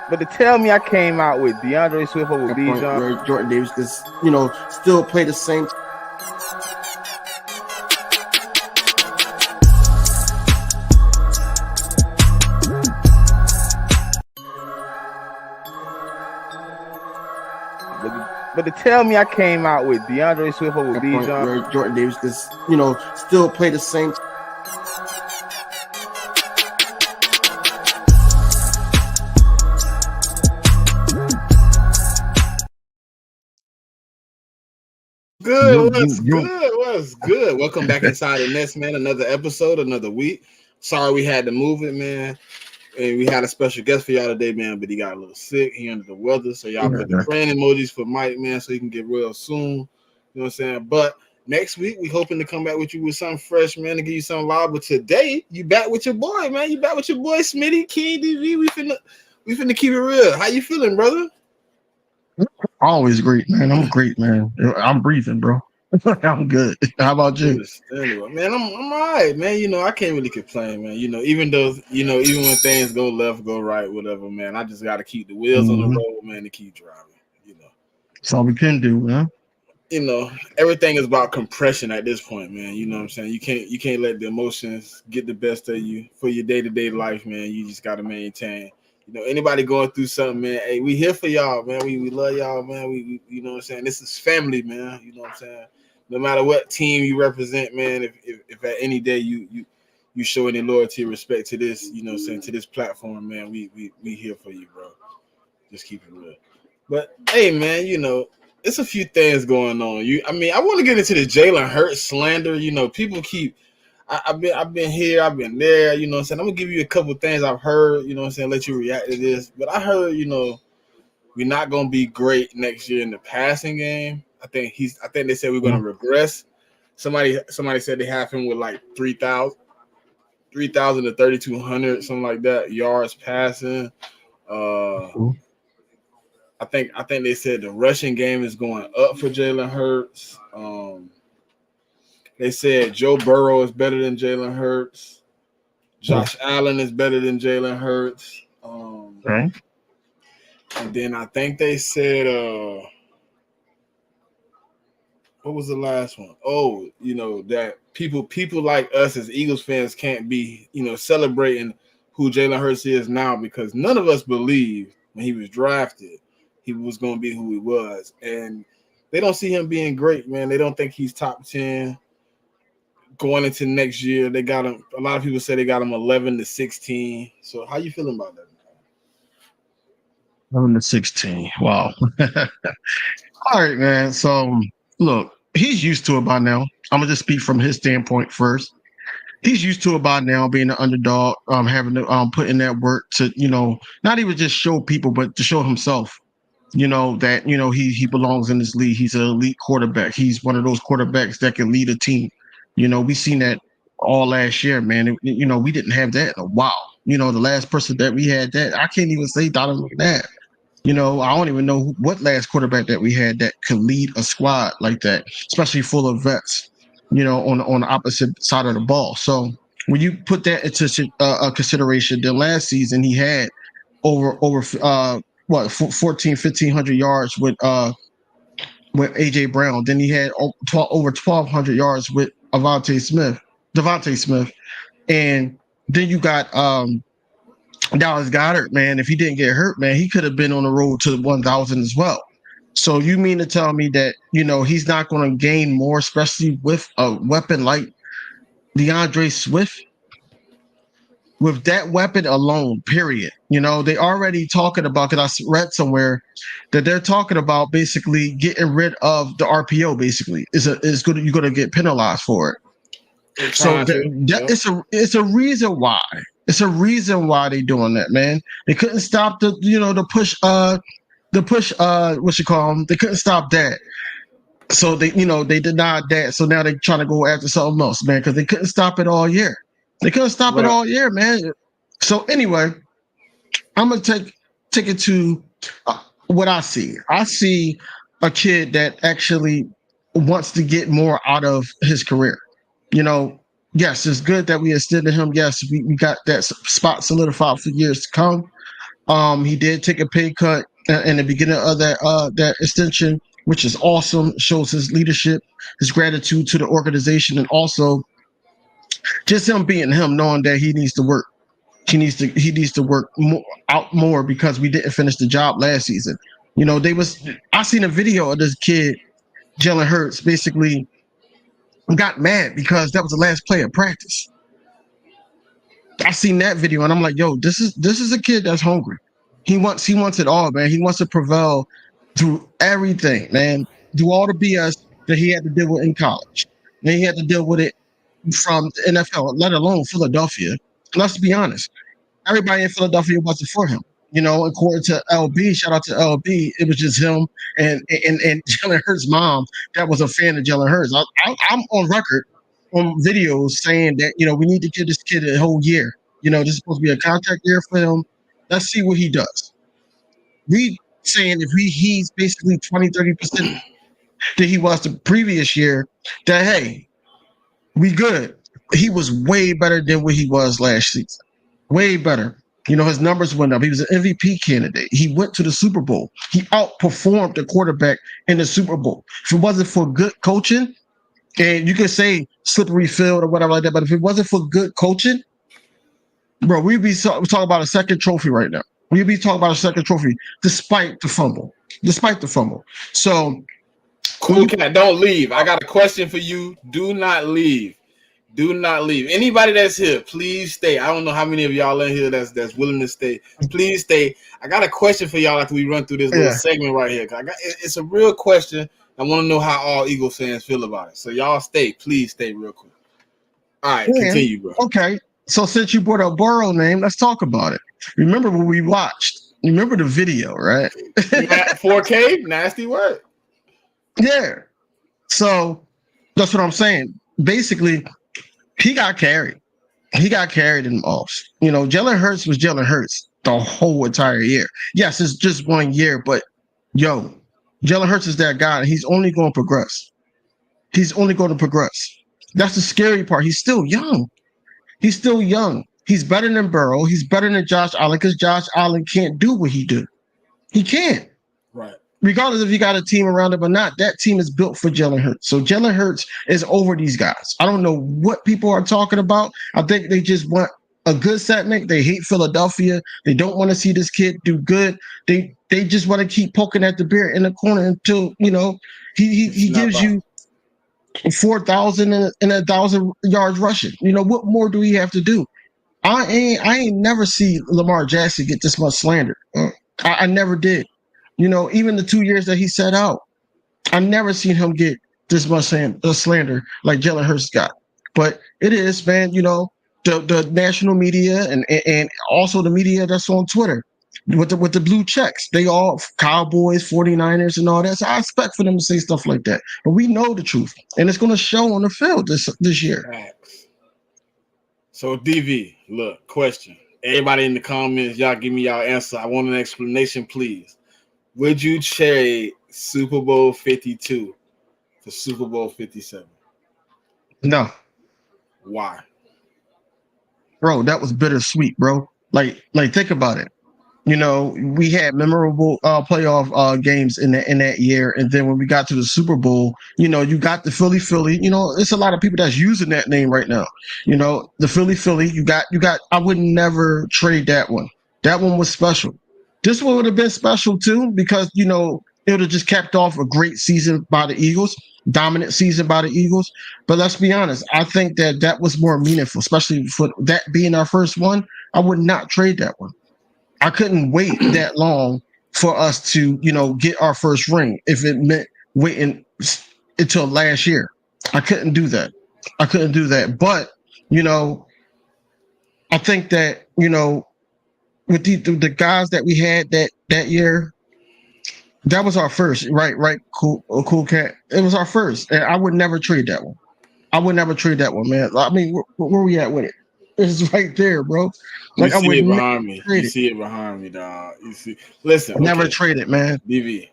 But to tell me I came out with DeAndre Swift over point Bijan. where Jordan Davis just, still play the same. But to tell me I came out with DeAndre Swift over Point Bijan. where Jordan Davis just, still play the same. Good, what's good? Welcome back inside the Nest, man. Another episode, another week. Sorry we had to move it, man. And we had a special guest for y'all today, man, but he got a little sick. He under the weather. So y'all put the praying emojis for Mike, man, so he can get well soon. You know what I'm saying? But next week, we hoping to come back with you with something fresh, man, to give you something live. But today, you back with your boy, man. You back with your boy, Smitty KingDv. We finna keep it real. How you feeling, brother? Always great, man. I'm great, man. I'm breathing, bro. I'm good. How about you? Man, I'm all right, man. I can't really complain, man. Even when things go left, go right, whatever, man. I just got to keep the wheels on the road, man, to keep driving. That's all we can do, man. Everything is about compression at this point, man. You know what I'm saying? You can't let the emotions get the best of you for your day-to-day life, man. You just got to maintain. Anybody going through something, man, hey, we here for y'all, man. We love y'all, man. We you know what I'm saying? This is family, man. You know what I'm saying? No matter what team you represent, man, if at any day you show any loyalty or respect to this, you know what I'm saying, to this platform, man, we here for you, bro. Just keep it real. But hey, man, it's a few things going on. I want to get into the Jalen Hurts slander. People keep I've been here, I've been there, you know what I'm saying? I'm gonna give you a couple of things I've heard, you know what I'm saying, let you react to this. But I heard, we're not gonna be great next year in the passing game. I think they said we're gonna regress. Somebody said they have him with like 3,000 to 3,200, something like that, yards passing. I think they said the rushing game is going up for Jalen Hurts. They said Joe Burrow is better than Jalen Hurts. Josh Allen is better than Jalen Hurts. Right. And then I think they said, what was the last one? Oh, that people like us as Eagles fans can't be, celebrating who Jalen Hurts is now because none of us believed when he was drafted he was going to be who he was. And they don't see him being great, man. They don't think he's top 10. Going into next year, they got him. A lot of people say they got him 11 to 16. So, how you feeling about that? 11 to 16. Wow. All right, man. So, look, he's used to it by now. I'm gonna just speak from his standpoint first. He's used to it by now, being an underdog, having to put in that work to, not even just show people, but to show himself. That he belongs in this league. He's an elite quarterback. He's one of those quarterbacks that can lead a team. We seen that all last year, man. We didn't have that in a while. The last person that we had that, I can't even say Donovan McNabb. I don't even know what last quarterback that we had that could lead a squad like that, especially full of vets, on the opposite side of the ball. So when you put that into consideration, then last season he had over 1,500 yards with AJ Brown. Then he had over 1,200 yards with Devontae Smith, and then you got Dallas Goedert. Man, if he didn't get hurt, man, he could have been on the road to 1,000 as well. So you mean to tell me that he's not going to gain more, especially with a weapon like DeAndre Swift? With that weapon alone, period. They already talking about, because I read somewhere that they're talking about basically getting rid of the RPO. Basically, you're going to get penalized for it. So it's a reason why. It's a reason why they're doing that, man. They couldn't stop the push what you call them. They couldn't stop that. So they denied that. So now they're trying to go after something else, man, because they couldn't stop it all year. They couldn't stop it all year, man. So anyway, I'm gonna take it to what I see. I see a kid that actually wants to get more out of his career. Yes, it's good that we extended him. Yes, we got that spot solidified for years to come. He did take a pay cut in the beginning of that extension, which is awesome. Shows his leadership, his gratitude to the organization, and also just him being him, knowing that he needs to work. He needs to work out more because we didn't finish the job last season. I seen a video of this kid, Jalen Hurts, basically got mad because that was the last play of practice. I seen that video and I'm like, yo, this is a kid that's hungry. He wants it all, man. He wants to prevail through everything, man. Do all the BS that he had to deal with in college. And he had to deal with it from the NFL, let alone Philadelphia. Let's be honest. Everybody in Philadelphia wasn't for him. According to LB, shout out to LB, it was just him and Jalen Hurts' mom that was a fan of Jalen Hurts. I'm on record on videos saying that, we need to give this kid a whole year. This is supposed to be a contract year for him. Let's see what he does. We saying if he's basically 20-30% that he was the previous year, that, hey, we good. He was way better than what he was last season. Way better. His numbers went up. He was an MVP candidate. He went to the Super Bowl. He outperformed the quarterback in the Super Bowl. If it wasn't for good coaching, and you can say slippery field or whatever like that, but if it wasn't for good coaching, bro, we'd be talking about a second trophy right now. We'd be talking about a second trophy despite the fumble. So, Cool Cat, don't leave. I got a question for you. Do not leave. Do not leave. Anybody that's here, please stay. I don't know how many of y'all in here that's willing to stay. Please stay. I got a question for y'all after we run through this little segment right here. It's a real question. I want to know how all Eagles fans feel about it. So y'all stay. Please stay real quick. All right, continue, bro. Okay. So since you brought up Burrow name, let's talk about it. Remember what we watched? Remember the video, right? 4K? Nasty word. Yeah. So that's what I'm saying. Basically, he got carried. He got carried in off. Jalen Hurts was Jalen Hurts the whole entire year. Yes, it's just 1 year, but yo, Jalen Hurts is that guy, and he's only going to progress. He's only going to progress. That's the scary part. He's still young. He's better than Burrow. He's better than Josh Allen because Josh Allen can't do what he do. He can't. Right. Regardless if you got a team around him or not, that team is built for Jalen Hurts. So Jalen Hurts is over these guys. I don't know what people are talking about. I think they just want a good setback. They hate Philadelphia. They don't want to see this kid do good. They just want to keep poking at the bear in the corner until he gives you 4,000 and 1,000 yards rushing. What more do we have to do? I ain't never see Lamar Jackson get this much slander. I never did. Even the 2 years that he sat out, I never seen him get this much slander like Jalen Hurts got. But it is, man, the national media and also the media that's on Twitter with the blue checks. They all Cowboys, 49ers, and all that. So I expect for them to say stuff like that. But we know the truth. And it's going to show on the field this year. Facts. So, DV, look, question. Everybody in the comments, y'all give me y'all answer. I want an explanation, please. Would you trade Super Bowl 52 for Super Bowl 57? No. Why? Bro, that was bittersweet, bro. Like think about it. We had memorable playoff games in that year, and then when we got to the Super Bowl, you got the Philly. It's a lot of people that's using that name right now. The Philly. You got. I would never trade that one. That one was special. This one would have been special too because it would have just capped off a great season by the Eagles, dominant season by the Eagles. But let's be honest, I think that was more meaningful, especially for that being our first one. I would not trade that one. I couldn't wait that long for us to, get our first ring if it meant waiting until last year. I couldn't do that. But, I think that, with the guys that we had that year, that was our first, right? Cool Cat. It was our first, and I would never trade that one. I would never trade that one, man. I mean, where we at with it? It's right there, bro. Like, you see it behind me. You see it behind me, dog. You see. Listen, never trade it, man. DV.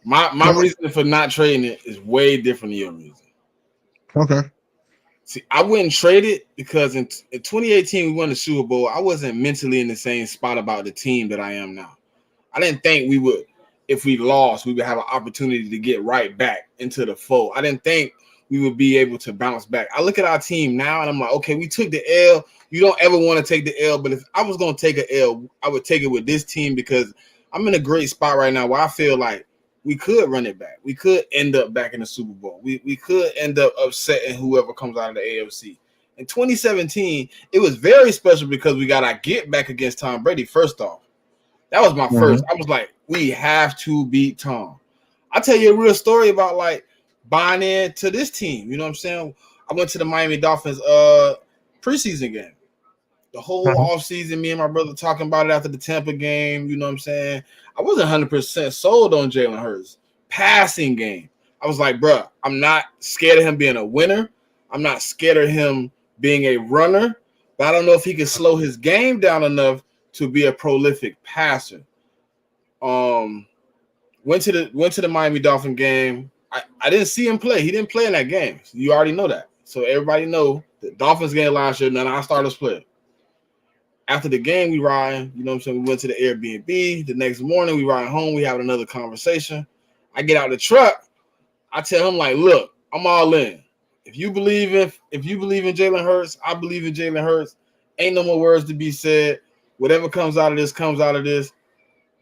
My reason for not trading it is way different than your reason. Okay. See, I wouldn't trade it because in 2018 we won the Super Bowl. I wasn't mentally in the same spot about the team that I am now. I didn't think we would, if we lost, we would have an opportunity to get right back into the fold. I didn't think we would be able to bounce back. I look at our team now and I'm like, okay, we took the L. You don't ever want to take the L, but if I was going to take an L, I would take it with this team because I'm in a great spot right now where I feel like we could run it back. We could end up back in the Super Bowl. We could end up upsetting whoever comes out of the AFC. In 2017, it was very special because we got our get back against Tom Brady. First off, that was my first. I was like, we have to beat Tom. I'll tell you a real story about like buying into this team. You know what I'm saying? I went to the Miami Dolphins preseason game. The whole offseason, me and my brother talking about it after the Tampa game. You know what I'm saying? I wasn't 100% sold on Jalen Hurts. Passing game. I was like, bro, I'm not scared of him being a winner. I'm not scared of him being a runner. But I don't know if he can slow his game down enough to be a prolific passer. Went to the Miami Dolphin game. I didn't see him play. He didn't play in that game. So you already know that. So everybody know the Dolphins game last year, none of our starters played. After the game, we riding, you know what I'm saying? We went to the Airbnb. The next morning, we ride home. We have another conversation. I get out of the truck. I tell him, like, look, I'm all in. If you believe in Jalen Hurts, I believe in Jalen Hurts. Ain't no more words to be said. Whatever comes out of this, comes out of this.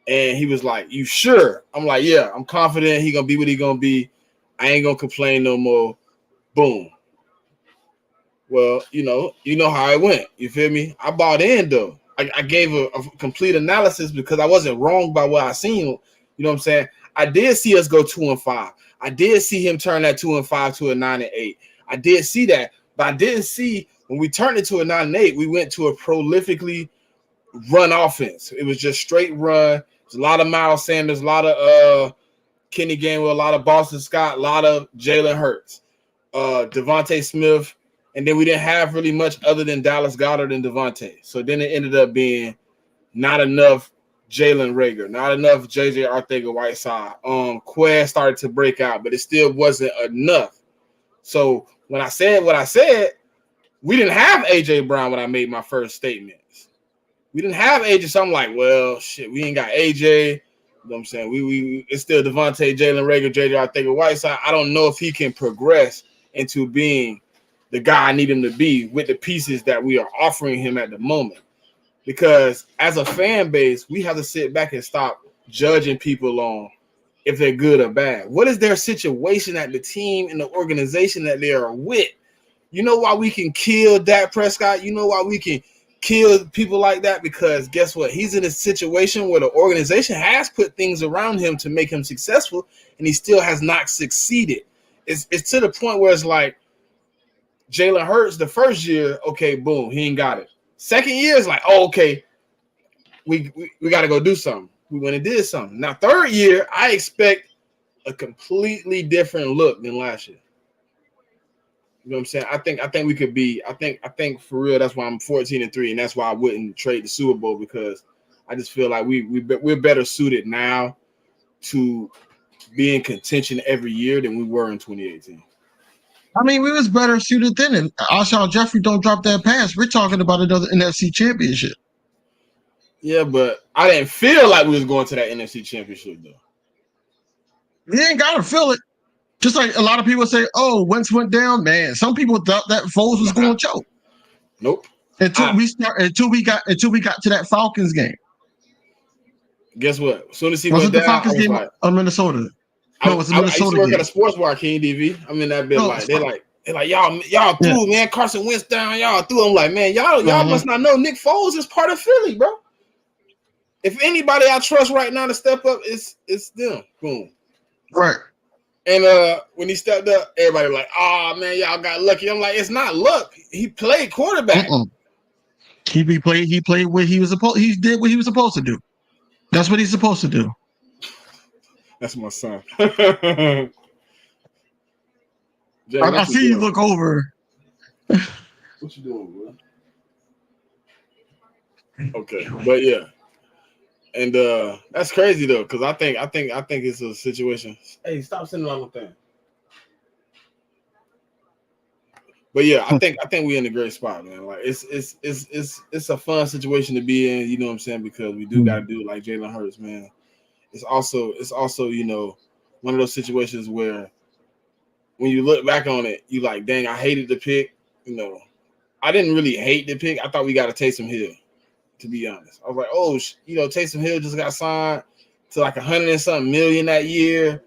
And he was like, you sure? I'm like, yeah, I'm confident he going to be what he going to be. I ain't going to complain no more. Boom. Well, you know how it went. You feel me? I bought in, though. I gave a complete analysis because I wasn't wrong by what I seen. You know what I'm saying? I did see us go 2-5. I did see him turn that 2-5 to a 9-8. I did see that, but I didn't see when we turned it to a 9-8, we went to a prolifically run offense. It was just straight run. There's a lot of Miles Sanders, a lot of Kenny Gainwell, a lot of Boston Scott, a lot of Jalen Hurts, Devontae Smith. And then we didn't have really much other than Dallas Goedert and Devontae. So then it ended up being not enough Jalen Reagor, not enough JJ Arcega-Whiteside. Quez started to break out, but it still wasn't enough. So when I said what I said, we didn't have AJ Brown when I made my first statements. We didn't have AJ, so I'm like, well, shit, we ain't got AJ. You know what I'm saying? We it's still Devontae, Jalen Reagor, JJ Arcega-Whiteside. I don't know if he can progress into being the guy I need him to be with the pieces that we are offering him at the moment. Because as a fan base, we have to sit back and stop judging people on if they're good or bad. What is their situation at the team and the organization that they are with? You know why we can kill Dak Prescott? You know why we can kill people like that? Because guess what? He's in a situation where the organization has put things around him to make him successful, and he still has not succeeded. It's to the point where it's like, Jalen Hurts, the first year, okay, boom, he ain't got it. Second year is like, oh, okay, we got to go do something. We went and did something. Now, third year, I expect a completely different look than last year. You know what I'm saying? I think we could be. I think for real, that's why I'm 14-3, and that's why I wouldn't trade the Super Bowl because I just feel like we're better suited now to be in contention every year than we were in 2018. I mean, we was better suited then. And Alshon Jeffrey don't drop that pass. We're talking about another NFC championship. Yeah, but I didn't feel like we was going to that NFC championship, though. You ain't got to feel it. Just like a lot of people say, oh, Wentz went down, man. Some people thought that Foles was going to choke. Nope. Until we got to that Falcons game. Guess what? As soon as he wasn't went the down, Falcons game like, on Minnesota? No, it was the Minnesota I used to work game. at a sports bar, KingDv. I'm in that bit they're like y'all through, man. Carson Wentz down, y'all through. I'm like, man, y'all must not know Nick Foles is part of Philly, bro. If anybody I trust right now to step up, it's them. Boom. Right. And when he stepped up, everybody like, oh man, y'all got lucky. I'm like, it's not luck. He played quarterback. He played what he was supposed. He did what he was supposed to do. That's what he's supposed to do. That's my son. Jay, I see you look over. What you doing, bro? Okay, but yeah, and that's crazy though, because I think it's a situation. Hey, stop sending on the thing. But yeah, I think we're in a great spot, man. Like it's a fun situation to be in. You know what I'm saying? Because we do got to do it like Jalen Hurts, man. It's also one of those situations where when you look back on it, you like, dang, I hated the pick. I didn't really hate the pick. I thought we got to Taysom Hill, to be honest. I was like, oh, Taysom Hill just got signed to like 100 and something million that year.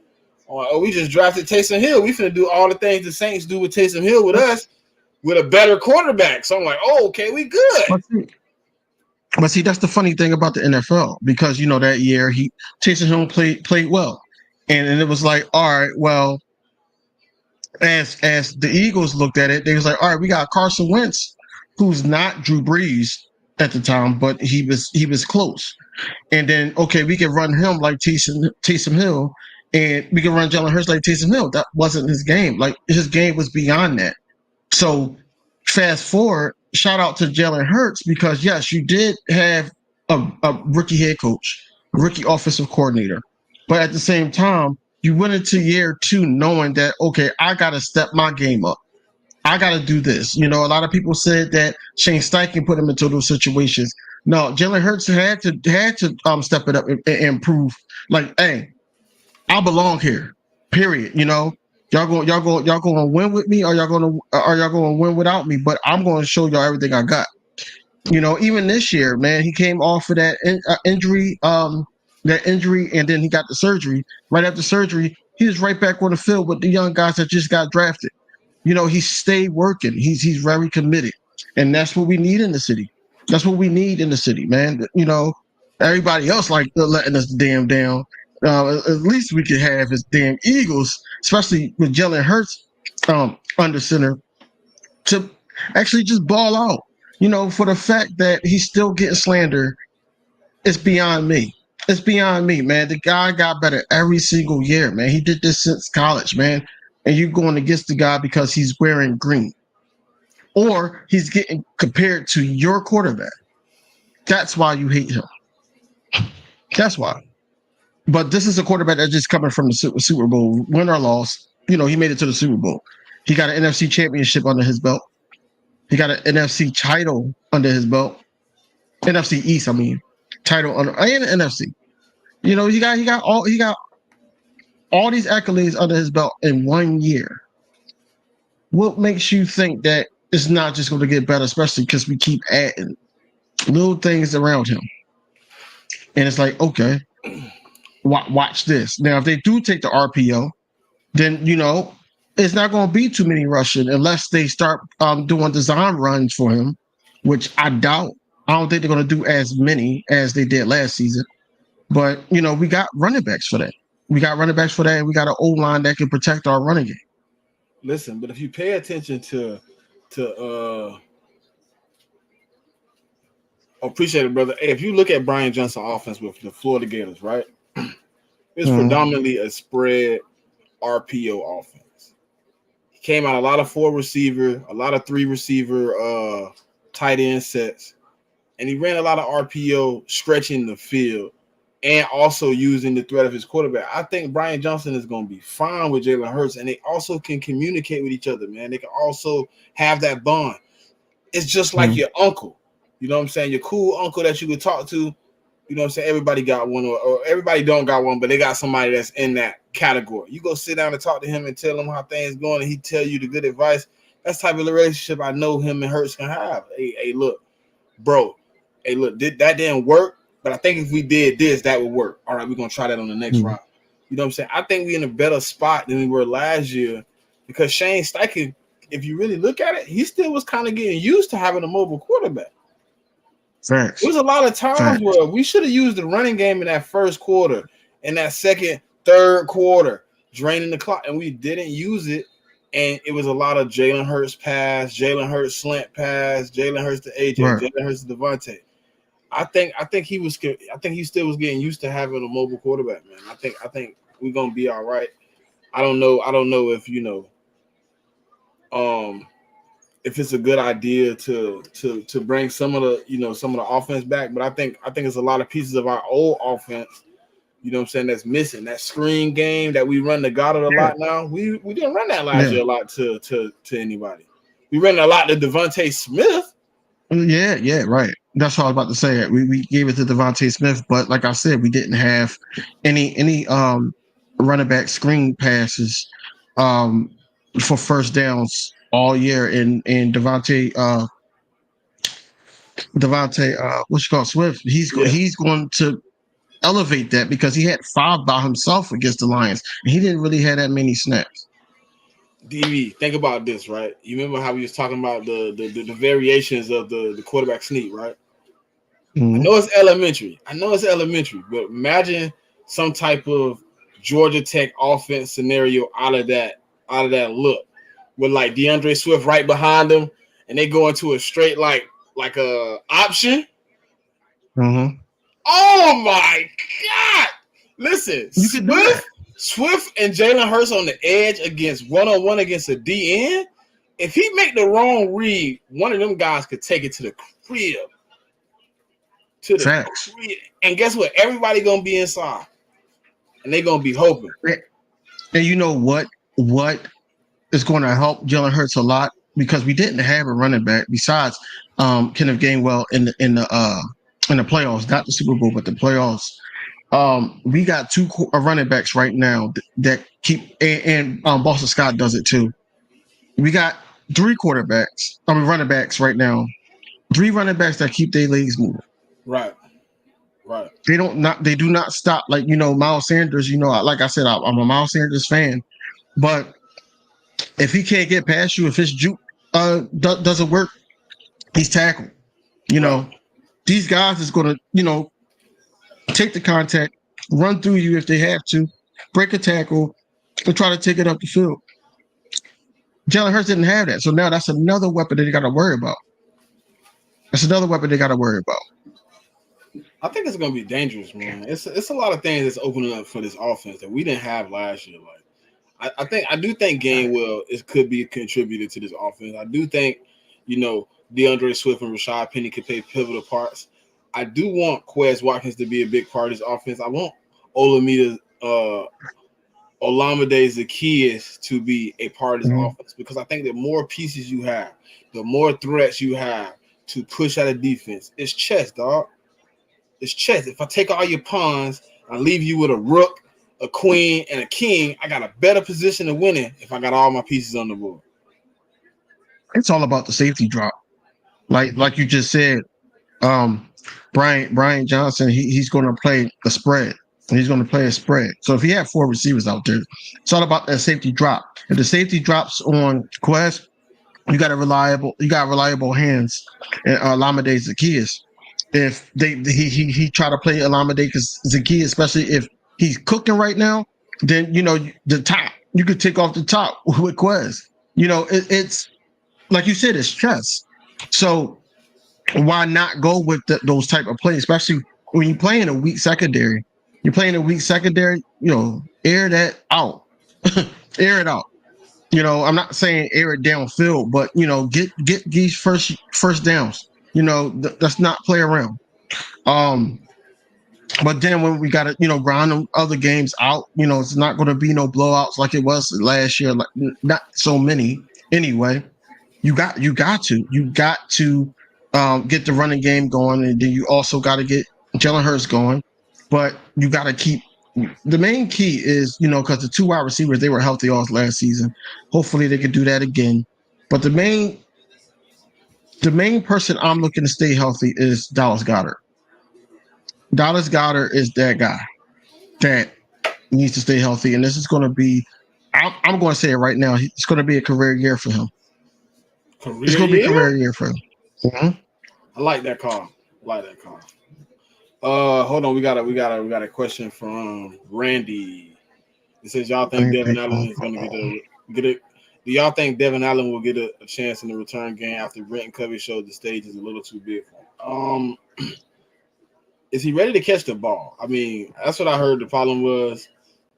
Oh, we just drafted Taysom Hill. We finna do all the things the Saints do with Taysom Hill with us, with a better quarterback. So I'm like, oh, okay, we good. But see, that's the funny thing about the NFL, because that year Taysom Hill played well, and it was like, all right, well, as the Eagles looked at it, they was like, all right, we got Carson Wentz, who's not Drew Brees at the time, but he was close. And then, okay, we can run him like Taysom Hill, and we can run Jalen Hurts like Taysom Hill. That wasn't his game. Like, his game was beyond that. So fast forward, shout out to Jalen Hurts, because yes, you did have a rookie head coach, a rookie offensive coordinator, but at the same time, you went into year 2 knowing that, okay, I got to step my game up. I got to do this. A lot of people said that Shane Steichen put him into those situations. No, Jalen Hurts had to step it up and prove, like, hey, I belong here. Period. Y'all going to win with me, or y'all going to win without me? But I'm going to show y'all everything I got. Even this year, man, he came off of that injury, and then he got the surgery. Right after surgery, he was right back on the field with the young guys that just got drafted. He stayed working. He's very committed, and that's what we need in the city. That's what we need in the city, man. Everybody else like letting us damn down. At least we could have his damn Eagles, especially with Jalen Hurts under center, to actually just ball out. For the fact that he's still getting slander, it's beyond me. It's beyond me, man. The guy got better every single year, man. He did this since college, man. And you're going against the guy because he's wearing green, or he's getting compared to your quarterback. That's why you hate him. That's why. But this is a quarterback that's just coming from the Super Bowl, win or loss. He made it to the Super Bowl. He got an NFC championship under his belt. He got an NFC title under his belt. NFC East, I mean, title under, and an NFC. He got all these accolades under his belt in 1 year. What makes you think that it's not just going to get better, especially because we keep adding little things around him? And it's like, okay, watch this. Now, if they do take the RPO, then, it's not going to be too many rushing unless they start doing design runs for him, which I doubt. I don't think they're going to do as many as they did last season. But, we got running backs for that. We got running backs for that, and we got an O-line that can protect our running game. Listen, but if you pay attention to appreciate it, brother. Hey, if you look at Brian Johnson offense with the Florida Gators, right? It's predominantly a spread RPO offense. He came out a lot of 4 receiver, a lot of 3 receiver tight end sets, and he ran a lot of RPO stretching the field and also using the threat of his quarterback. I think Brian Johnson is going to be fine with Jalen Hurts, and they also can communicate with each other, man. They can also have that bond. It's just like your uncle. You know what I'm saying? Your cool uncle that you could talk to. You know what I'm saying? Everybody got one, or everybody don't got one, but they got somebody that's in that category. You go sit down and talk to him and tell him how things going, and he tell you the good advice. That's the type of relationship I know him and Hurts can have. Hey, look, bro. Hey, look, that didn't work, but I think if we did this, that would work. All right, we're going to try that on the next round. You know what I'm saying? I think we're in a better spot than we were last year, because Shane Steichen, if you really look at it, he still was kind of getting used to having a mobile quarterback. Thanks. There was a lot of times where we should have used the running game in that first quarter, in that second, third quarter, draining the clock, and we didn't use it. And it was a lot of Jalen Hurts pass, Jalen Hurts slant pass, Jalen Hurts to AJ, Jalen Hurts to Devontae. I think he still was getting used to having a mobile quarterback, man. I think we're gonna be all right. I don't know if if it's a good idea to bring some of the offense back, but I think it's a lot of pieces of our old offense, you know what I'm saying, that's missing. That screen game that we run the Goddard a lot now. We didn't run that last year a lot to anybody. We ran a lot to Devontae Smith. Yeah, right. That's what I was about to say. We gave it to Devontae Smith, but like I said, we didn't have any running back screen passes for first downs all year. And Devontae what's you call Swift? He's going to elevate that because he had 5 by himself against the Lions, and he didn't really have that many snaps. DV, think about this, right? You remember how we was talking about the variations of the quarterback sneak, right? Mm-hmm. I know it's elementary, but imagine some type of Georgia Tech offense scenario out of that look with like DeAndre Swift right behind them, and they go into a straight like a option. Mm-hmm. Oh my God! Listen, Swift and Jalen Hurts on the edge against one-on-one against a DN. If he make the wrong read, one of them guys could take it to the crib. Facts. Crib. And guess what? Everybody gonna be inside, and they gonna be hoping. And you know what is going to help Jalen Hurts a lot, because we didn't have a running back besides Kenneth Gainwell in the playoffs, not the Super Bowl, but the playoffs. We got 2 running backs right now that keep, and Boston Scott does it too. We got 3 running backs right now. 3 running backs that keep their legs moving. Right. They do not stop. Like, Miles Sanders, like I said, I'm a Miles Sanders fan, but if he can't get past you, if his juke doesn't work, he's tackled. These guys is going to, take the contact, run through you if they have to, break a tackle, and try to take it up the field. Jalen Hurts didn't have that. So now that's another weapon that they got to worry about. I think it's going to be dangerous, man. It's a lot of things that's opening up for this offense that we didn't have last year. Like, I do think Gainwell could be a contributor to this offense. I do think, DeAndre Swift and Rashad Penny could play pivotal parts. I do want Quez Watkins to be a big part of this offense. I want Olamide Zaccheaus to be a part of this offense, because I think the more pieces you have, the more threats you have to push out of defense. It's chess, dog. It's chess. If I take all your pawns, I leave you with a rook, a queen, and a king, I got a better position of winning if I got all my pieces on the board. It's all about the safety drop. Like you just said, Brian Johnson, he's going to play a spread. He's going to play a spread. So if he had 4 receivers out there, it's all about that safety drop. If the safety drops on Quest, you got reliable hands and Olamide Zaccheaus. If he try to play Olamide Zaccheaus, especially if he's cooking right now, then the top, you could take off the top with Quest. It's like you said, it's chess. So why not go with those type of plays, especially when you're playing a weak secondary? Air that out. Air it out. I'm not saying air it downfield, but get these first downs. Let's not play around. But then when we got to grind them other games out, it's not going to be no blowouts like it was last year. Like, not so many anyway. You got to get the running game going, and then you also got to get Jalen Hurts going. But you got to keep the main key is because the 2 wide receivers, they were healthy all last season. Hopefully they could do that again. But the main person I'm looking to stay healthy is Dallas Goedert. Dallas Goedert is that guy that needs to stay healthy, and this is going to be. I'm going to say it right now. It's going to be a career year for him. It's going to be a career year for him. Mm-hmm. I like that call. Hold on. We got a question from Randy. It says, y'all think Devin Allen is going to get it? Do y'all think Devin Allen will get a chance in the return game after Brenton Covey showed the stage is a little too big for him? Is he ready to catch the ball? I mean, that's what I heard the problem was.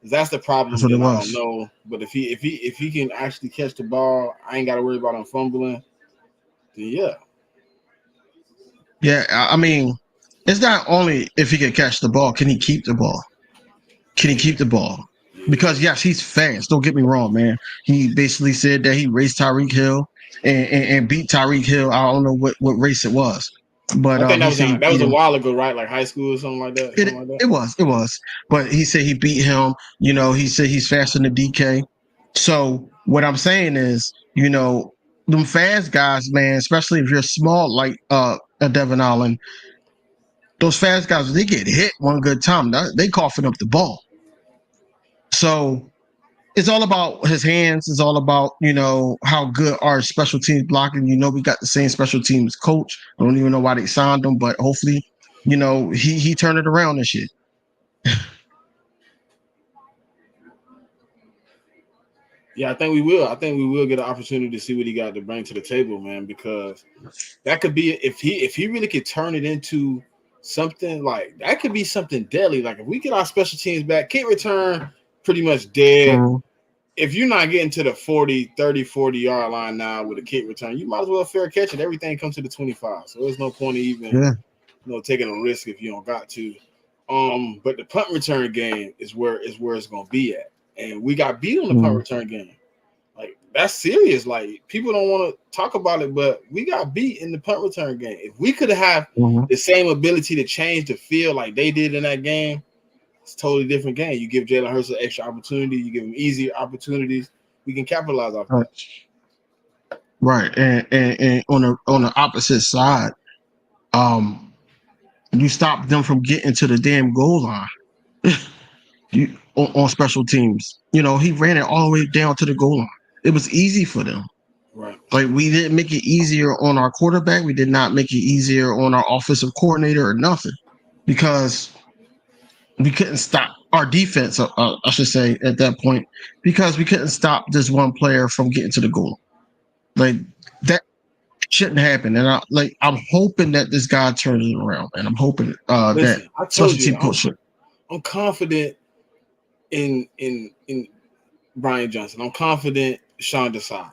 That's the problem. That's what it was. I don't know. But if he can actually catch the ball, I ain't got to worry about him fumbling. Then yeah. Yeah, I mean, it's not only if he can catch the ball, can he keep the ball? Because, yes, he's fast. Don't get me wrong, man. He basically said that he raced Tyreek Hill. and beat Tyreek Hill. I don't know what race it was, but I think he said he that was beat a him. while ago, right? Like high school or something like that. Something like that. It was, but he said he beat him. You know, he said he's faster than DK. So what I'm saying is, you know, them fast guys, man, especially if you're small like a Devin Allen, those fast guys, they get hit one good time, they coughing up the ball. So it's all about his hands. It's all about, you know, how good our special teams blocking. You know, we got the same special teams coach. I don't even know why they signed him, but hopefully, you know, he turned it around this year. Yeah, I think we will. I think we will get an opportunity to see what he got to bring to the table, man. Because that could be if he really could turn it into something like that could be something deadly. Like if we get our special teams back, kick return pretty much dead. Mm-hmm. If you're not getting to the 40 yard line now with a kick return, you might as well fair catch it. Everything comes to the 25. So there's no point in even taking a risk if you don't got to. But the punt return game is where it's gonna be at. And we got beat on the punt return game. Like that's serious. Like people don't want to talk about it, but we got beat in the punt return game. If we could have the same ability to change the field like they did in that game, it's a totally different game. You give Jalen Hurts an extra opportunity, you give him easier opportunities. We can capitalize off that. Right. And on the opposite side, you stop them from getting to the damn goal line. On special teams. You know, he ran it all the way down to the goal line. It was easy for them. Right. Like we didn't make it easier on our quarterback. We did not make it easier on our offensive coordinator or nothing because we couldn't stop our defense, I should say, at that point, because we couldn't stop this one player from getting to the goal. Like that shouldn't happen. And I'm hoping that this guy turns it around. And I'm hoping that I told special you, team coach should. I'm confident in Brian Johnson. I'm confident Sean Desai.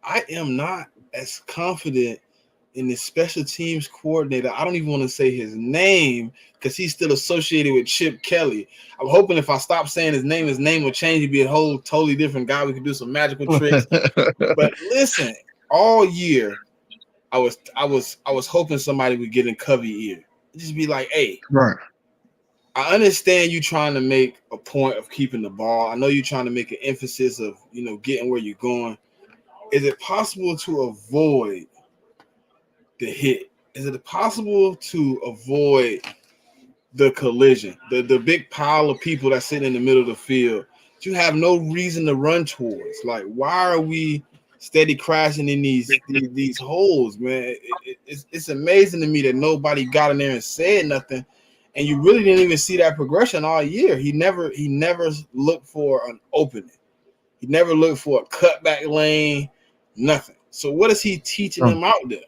I am not as confident in the special teams coordinator. I don't even want to say his name because he's still associated with Chip Kelly. I'm hoping if I stop saying his name will change. He'd be a whole totally different guy. We could do some magical tricks. But listen, all year I was hoping somebody would get in Covey ear. Just be like, hey, right. I understand you trying to make a point of keeping the ball. I know you're trying to make an emphasis of, getting where you're going. Is it possible to avoid the hit? Is it possible to avoid the collision? The big pile of people that's sitting in the middle of the field that you have no reason to run towards. Like, why are we steady crashing in these holes, man? It's amazing to me that nobody got in there and said nothing. And you really didn't even see that progression all year. He never looked for an opening. He never looked for a cutback lane, nothing. So what is he teaching them out there?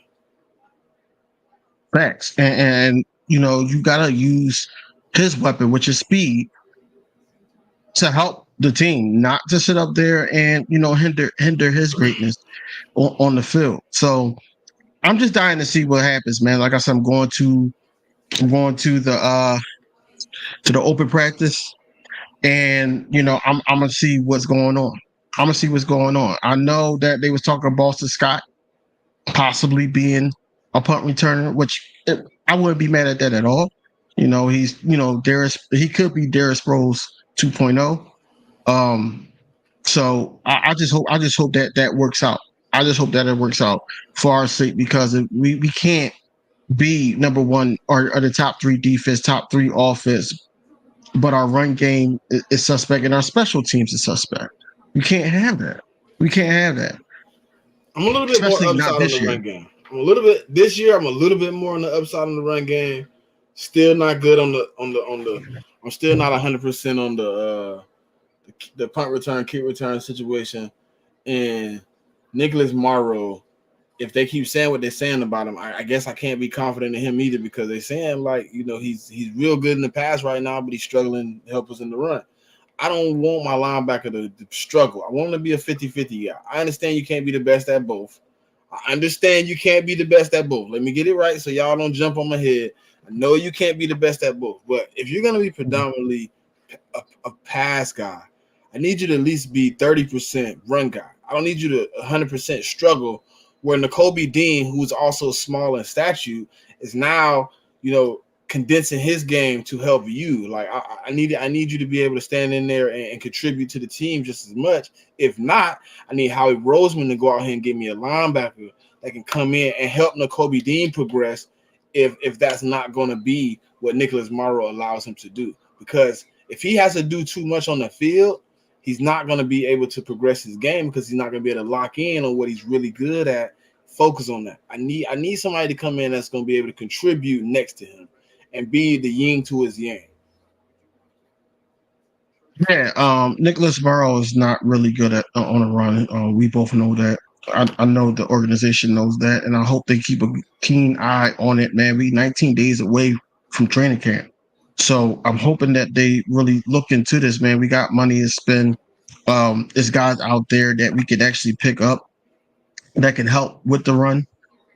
Facts. And you gotta use his weapon, which is speed, to help the team, not to sit up there and hinder his greatness on the field. So I'm just dying to see what happens, man. Like I said, I'm going to the open practice, and I'm gonna see what's going on. I know that they was talking about Boston Scott possibly being a punt returner, which I wouldn't be mad at that at all. He's he could be Darius Sproles 2.0. So I just hope that works out. I just hope that it works out for our sake, because we can't be number one or the top 3 defense, top 3 offense, but our run game is suspect and our special teams is suspect. We can't have that. I'm a little bit Especially more upside on the run game. This year. I'm a little bit more on the upside on the run game. Still not good on the. I'm still not 100% on the punt return, kick return situation. And Nicholas Morrow, if they keep saying what they're saying about him, I guess I can't be confident in him either, because they're saying he's real good in the pass right now, but he's struggling to help us in the run. I don't want my linebacker to struggle. I want him to be a 50-50 guy. I understand you can't be the best at both. Let me get it right so y'all don't jump on my head. I know you can't be the best at both, but if you're going to be predominantly a pass guy, I need you to at least be 30% run guy. I don't need you to 100% struggle where N'Kobe Dean, who's also small in stature, is now, condensing his game to help you. Like I need you to be able to stand in there and contribute to the team just as much. If not, I need Howie Roseman to go out here and get me a linebacker that can come in and help N'Kobe Dean progress if that's not going to be what Nicholas Morrow allows him to do. Because if he has to do too much on the field, he's not going to be able to progress his game because he's not going to be able to lock in on what he's really good at. Focus on that. I need somebody to come in that's going to be able to contribute next to him and be the yin to his yang. Yeah, Nicholas Morrow is not really good at on a run. We both know that. I know the organization knows that, and I hope they keep a keen eye on it, man. We 19 days away from training camp. So I'm hoping that they really look into this, man. We got money to spend. There's guys out there that we could actually pick up that can help with the run.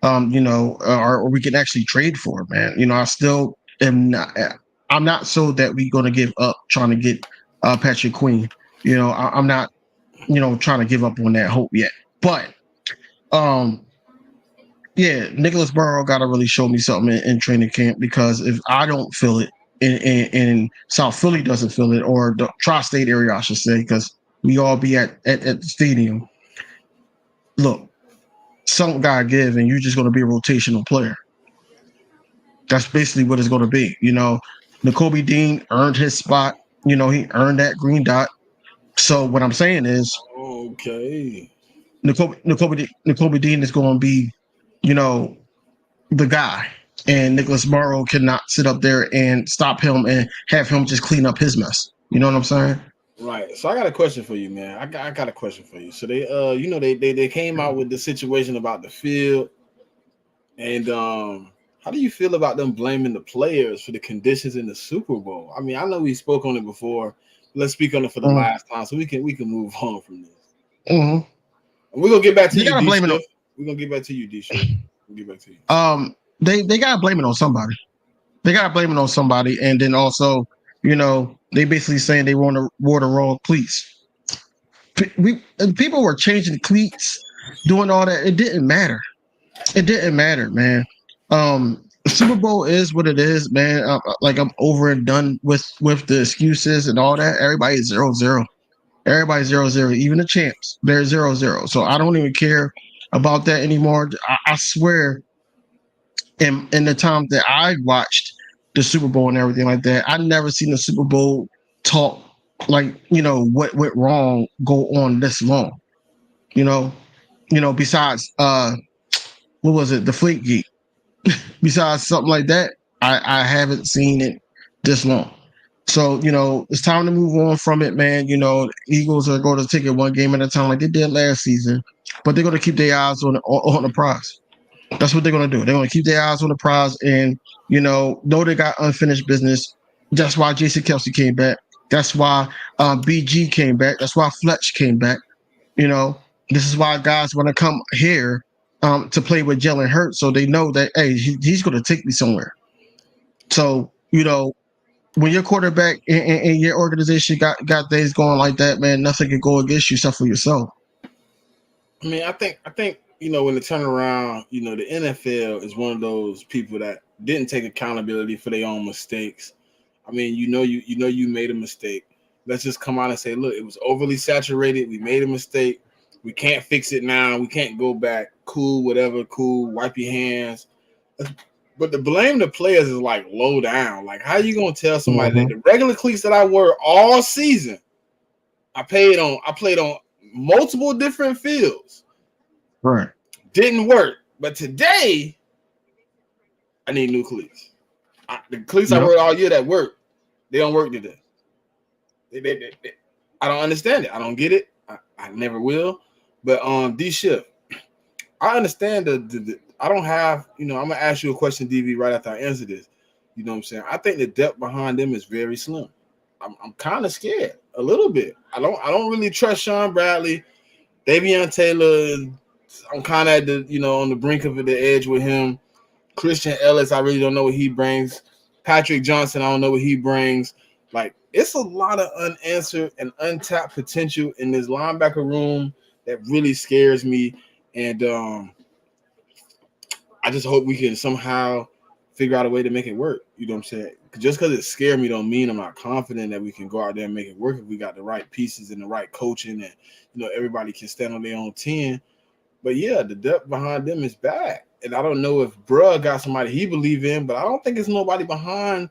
Or we can actually trade for it, man. I still am not. I'm not so that we're going to give up trying to get Patrick Queen. I'm not, trying to give up on that hope yet. But yeah, Nicholas Burrow got to really show me something in training camp, because if I don't feel it, and South Philly doesn't feel it, or the tri-state area, I should say, because we all be at the stadium. Look, something got to give, and you're just going to be a rotational player. That's basically what it's going to be. N'Kobe Dean earned his spot. He earned that green dot. So what I'm saying is, okay, N'Kobe Dean is going to be, the guy, and Nicholas Morrow cannot sit up there and stop him and have him just clean up his mess. You know what I'm saying? Right. So I got a question for you, man. I got a question for you. So they, they came out with the situation about the field, and how do you feel about them blaming the players for the conditions in the Super Bowl? I mean, I know we spoke on it before. Let's speak on it for the last time, so we can move on from this. Mm-hmm. And we're gonna get back to you, D. Shift. We're gonna get back to you, D. Shift. We'll get back to you. They gotta blame it on somebody. They gotta blame it on somebody, and then also, they basically saying they wore the wrong cleats. People were changing cleats, doing all that. It didn't matter. It didn't matter, man. The Super Bowl is what it is, man. I'm over and done with the excuses and all that. Everybody's 0-0. Everybody's 0-0. Even the champs, they're 0-0. So I don't even care about that anymore. I swear, in the time that I watched the Super Bowl and everything like that, I never seen the Super Bowl talk like, what went wrong go on this long. Besides what was it, the Fleet Geek? Besides something like that, I haven't seen it this long. So, it's time to move on from it, man. Eagles are going to take it one game at a time like they did last season, but they're going to keep their eyes on the prize. That's what they're going to do. They're going to keep their eyes on the prize, and, know they got unfinished business. That's why Jason Kelsey came back. That's why BG came back. That's why Fletch came back. This is why guys want to come here to play with Jalen Hurts, so they know that, hey, he's going to take me somewhere. So, when your quarterback and your organization got things going like that, man, nothing can go against you except for yourself. I mean, I think when the turnaround, the NFL is one of those people that didn't take accountability for their own mistakes. I mean, you made a mistake. Let's just come out and say, look, it was overly saturated. We made a mistake. We can't fix it now. We can't go back. Cool, whatever. Cool. Wipe your hands. But to blame the players is like low down. Like, how you gonna tell somebody that the regular cleats that I wore all season, I played on multiple different fields, right? Didn't work. But today, I need new cleats. The cleats I wore all year that work, they don't work today. They, I don't understand it. I don't get it. I never will. But D Shift, I understand the I don't have, I'm gonna ask you a question, DV, right after I answer this. You know what I'm saying? I think the depth behind them is very slim. I'm kind of scared a little bit. I don't really trust Sean Bradley. Davion Taylor, I'm kind of at the, on the brink of the edge with him. Christian Ellis, I really don't know what he brings. Patrick Johnson, I don't know what he brings. Like, it's a lot of unanswered and untapped potential in this linebacker room that really scares me. And I just hope we can somehow figure out a way to make it work. You know what I'm saying? Just because it scared me don't mean I'm not confident that we can go out there and make it work if we got the right pieces and the right coaching and, everybody can stand on their own 10. But yeah, the depth behind them is bad. And I don't know if bruh got somebody he believe in, but I don't think there's nobody behind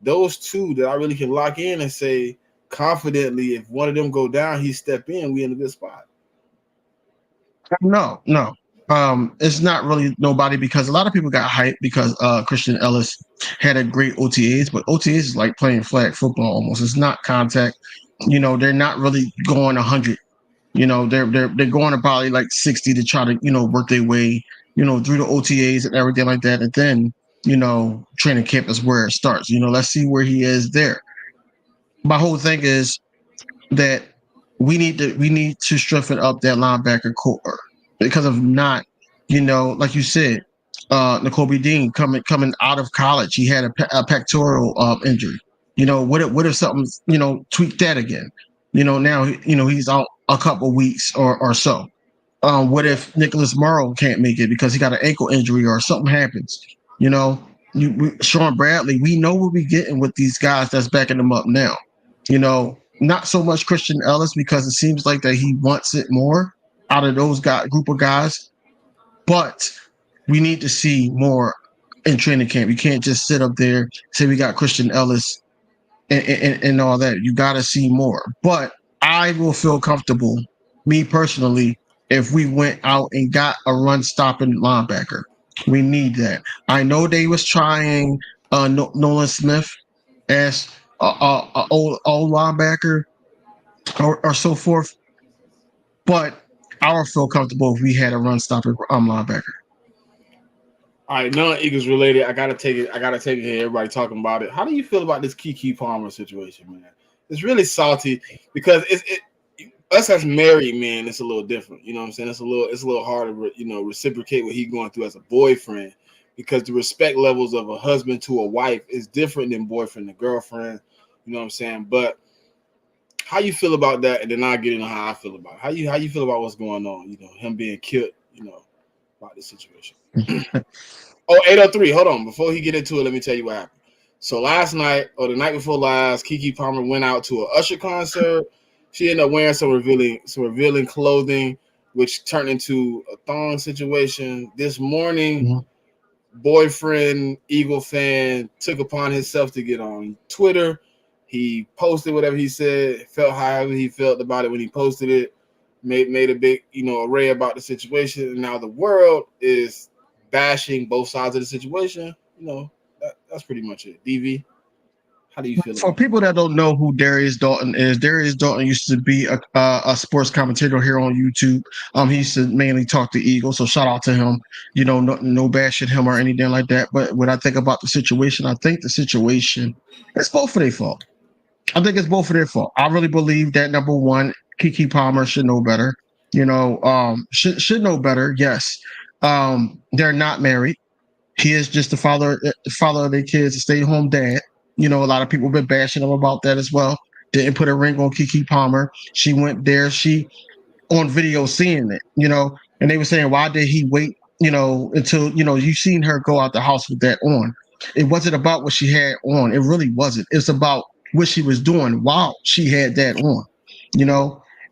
those two that I really can lock in and say confidently, if one of them go down, he step in, we in a good spot. No. It's not really nobody because a lot of people got hyped because Christian Ellis had a great OTAs, but OTAs is like playing flag football almost. It's not contact. They're not really going 100. They're going to probably like 60 to try to work their way through the OTAs and everything like that, and then training camp is where it starts. Let's see where he is there. My whole thing is that we need to strengthen up that linebacker core because of not, like you said, N'Kobe Dean coming out of college, he had a pectoral injury. What if something tweaked that again? Now he's out a couple weeks or so. What if Nicholas Morrow can't make it because he got an ankle injury or something happens? Sean Bradley, we know what we're getting with these guys that's backing them up now. Not so much Christian Ellis because it seems like that he wants it more out of those group of guys. But we need to see more in training camp. You can't just sit up there, say we got Christian Ellis and all that. You got to see more. But I will feel comfortable, me personally, if we went out and got a run-stopping linebacker. We need that. I know they was trying Nolan Smith as old linebacker or so forth, but I would feel comfortable if we had a run-stopping linebacker. All right, non-Eagles related. I gotta take it here. Everybody talking about it. How do you feel about this Keke Palmer situation, man? It's really salty because us as married men, it's a little different. You know what I'm saying? It's a little harder, reciprocate what he's going through as a boyfriend because the respect levels of a husband to a wife is different than boyfriend to girlfriend. You know what I'm saying? But how you feel about that? And then I'll get into how I feel about it. How you feel about what's going on? Him being killed. About this situation. 803. Hold on. Before he get into it, let me tell you what happened. So last night or the night before last, Keke Palmer went out to an Usher concert. She ended up wearing some revealing clothing, which turned into a thong situation. This morning, boyfriend, Eagle fan, took upon himself to get on Twitter. He posted whatever he said, felt however he felt about it when he posted it, made a big, array about the situation. And now the world is bashing both sides of the situation. That's pretty much it. DV, how do you feel? For people that don't know who Darius Dalton is, Darius Dalton used to be a sports commentator here on YouTube. He used to mainly talk to Eagles, so shout out to him. No bashing him or anything like that. But when I think about the situation, I think the situation it's both of their fault. I think it's both of their fault. I really believe that number one, Keke Palmer should know better. Should know better. Yes. They're not married. He is just the father of their kids, a stay-at-home dad. A lot of people have been bashing him about that as well. Didn't put a ring on Keke Palmer. She went there. She on video seeing it, and they were saying, why did he wait, until, you seen her go out the house with that on. It wasn't about what she had on. It really wasn't. It's about what she was doing while she had that on,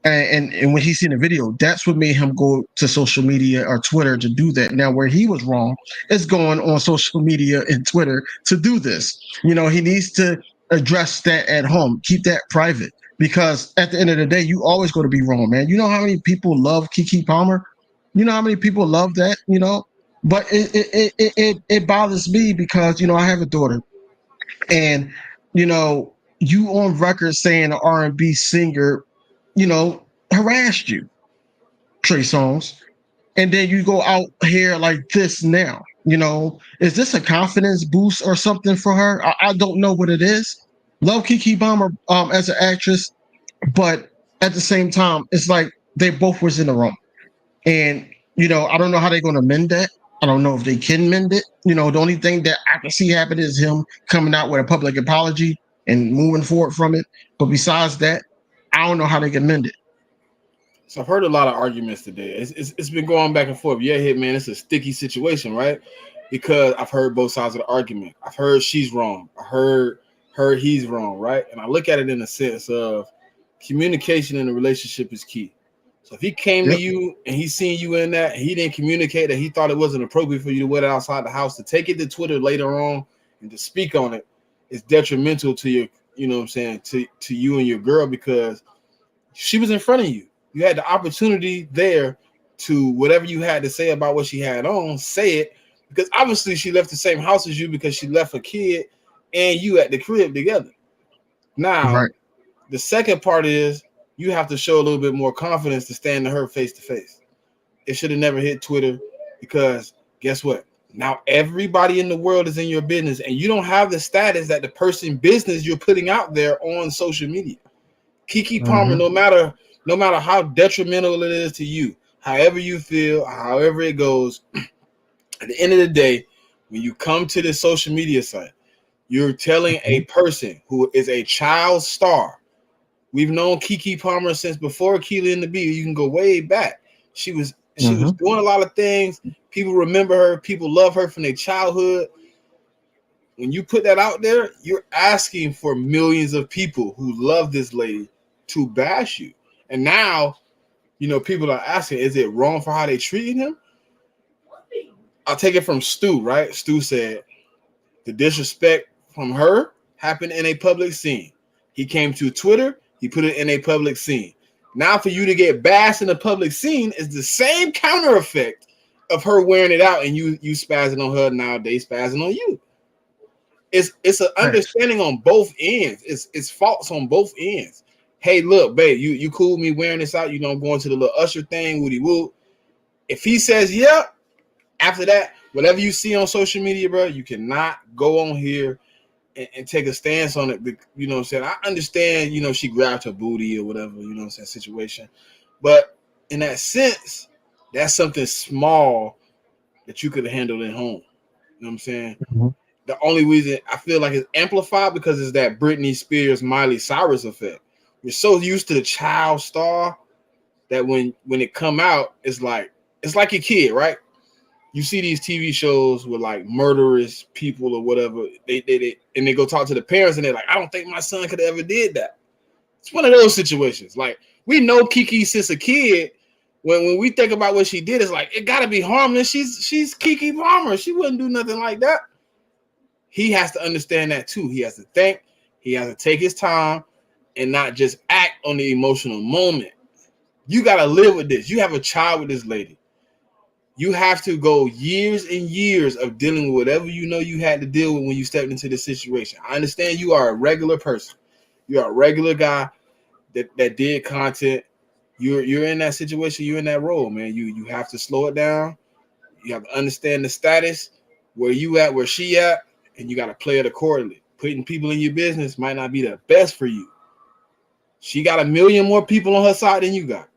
and when he seen the video, that's what made him go to social media or Twitter to do that. Now, where he was wrong is going on social media and Twitter to do this. He needs to address that at home, keep that private, because at the end of the day, you always going to be wrong, man. You know how many people love Keke Palmer? You know how many people love that, but it bothers me because, I have a daughter and, you on record saying an R&B singer, harassed you, Trey Songz, and then you go out here like this now. Is this a confidence boost or something for her? I don't know what it is. Love Keke Palmer as an actress, but at the same time, it's like they both was in the wrong. And, I don't know how they're going to mend that. I don't know if they can mend it. The only thing that I can see happen is him coming out with a public apology and moving forward from it. But besides that, I don't know how they can mend it. So I've heard a lot of arguments today. It's been going back and forth. Yeah, man, it's a sticky situation, right? Because I've heard both sides of the argument. I've heard she's wrong. I heard he's wrong, right? And I look at it in the sense of communication in a relationship is key. So if he came to you and he seen you in that, and he didn't communicate that he thought it wasn't appropriate for you to wear it outside the house, to take it to Twitter later on and to speak on it is detrimental to your, you know what I'm saying, to you and your girl, because she was in front of you. You had the opportunity there to whatever you had to say about what she had on, say it, because obviously she left the same house as you because she left her kid and you at the crib together. Now, the second part is you have to show a little bit more confidence to stand to her face to face. It should have never hit Twitter, because guess what? Now everybody in the world is in your business, and you don't have the status that the person business you're putting out there on social media. Keke Palmer, no matter how detrimental it is to you, however you feel, however it goes, at the end of the day, when you come to this social media site, you're telling a person who is a child star. We've known Keke Palmer since before Keely and the Bee. You can go way back. She was doing a lot of things. People remember her. People love her from their childhood. When you put that out there, you're asking for millions of people who love this lady to bash you. And now, you know, people are asking, is it wrong for how they treating him? I'll take it from Stu, right? Stu said the disrespect from her happened in a public scene. He came to Twitter. He put it in a public scene. Now for you to get bashed in a public scene is the same counter effect of her wearing it out and you spazzing on her, now they spazzing on you. It's an understanding on both ends. It's faults on both ends. Hey, look, babe, you cool with me wearing this out? You know, I'm going to the little Usher thing, woody woo. If he says yeah, after that, whatever you see on social media, bro, you cannot go on here and take a stance on it. You know what I'm saying? I understand, you know, she grabbed her booty or whatever, you know what I'm saying, situation. But in that sense, that's something small that you could have handled at home. You know what I'm saying? The only reason I feel like it's amplified because it's that Britney Spears, Miley Cyrus effect. You're so used to the child star that when it come out, it's like your kid, right? You see these TV shows with like murderous people or whatever, they go talk to the parents and they're like, I don't think my son could have ever did that. It's one of those situations. Like, we know Keke since a kid. When we think about what she did, it's like, it gotta be harmless. She's Keke Palmer. She wouldn't do nothing like that. He has to understand that too. He has to think, he has to take his time and not just act on the emotional moment. You gotta live with this. You have a child with this lady. You have to go years and years of dealing with whatever you know you had to deal with when you stepped into this situation. I understand you are a regular person. You are a regular guy that did content. You're in that situation. You're in that role, man. You have to slow it down. You have to understand the status, where you at, where she at, and you got to play it accordingly. Putting people in your business might not be the best for you. She got 1 million more people on her side than you got.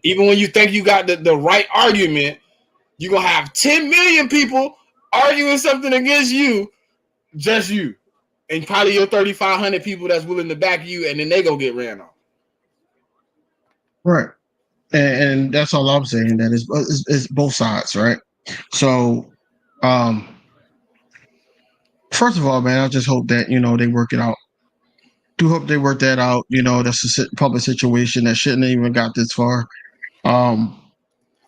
Even when you think you got the right argument, you're going to have 10 million people arguing something against you, just you. And probably your 3,500 people that's willing to back you, and then they going to get ran off. Right. And that's all I'm saying, that it's both sides, right? So, first of all, man, I just hope that, you know, they work it out. Do hope they work that out. You know, that's a public situation that shouldn't have even got this far. And,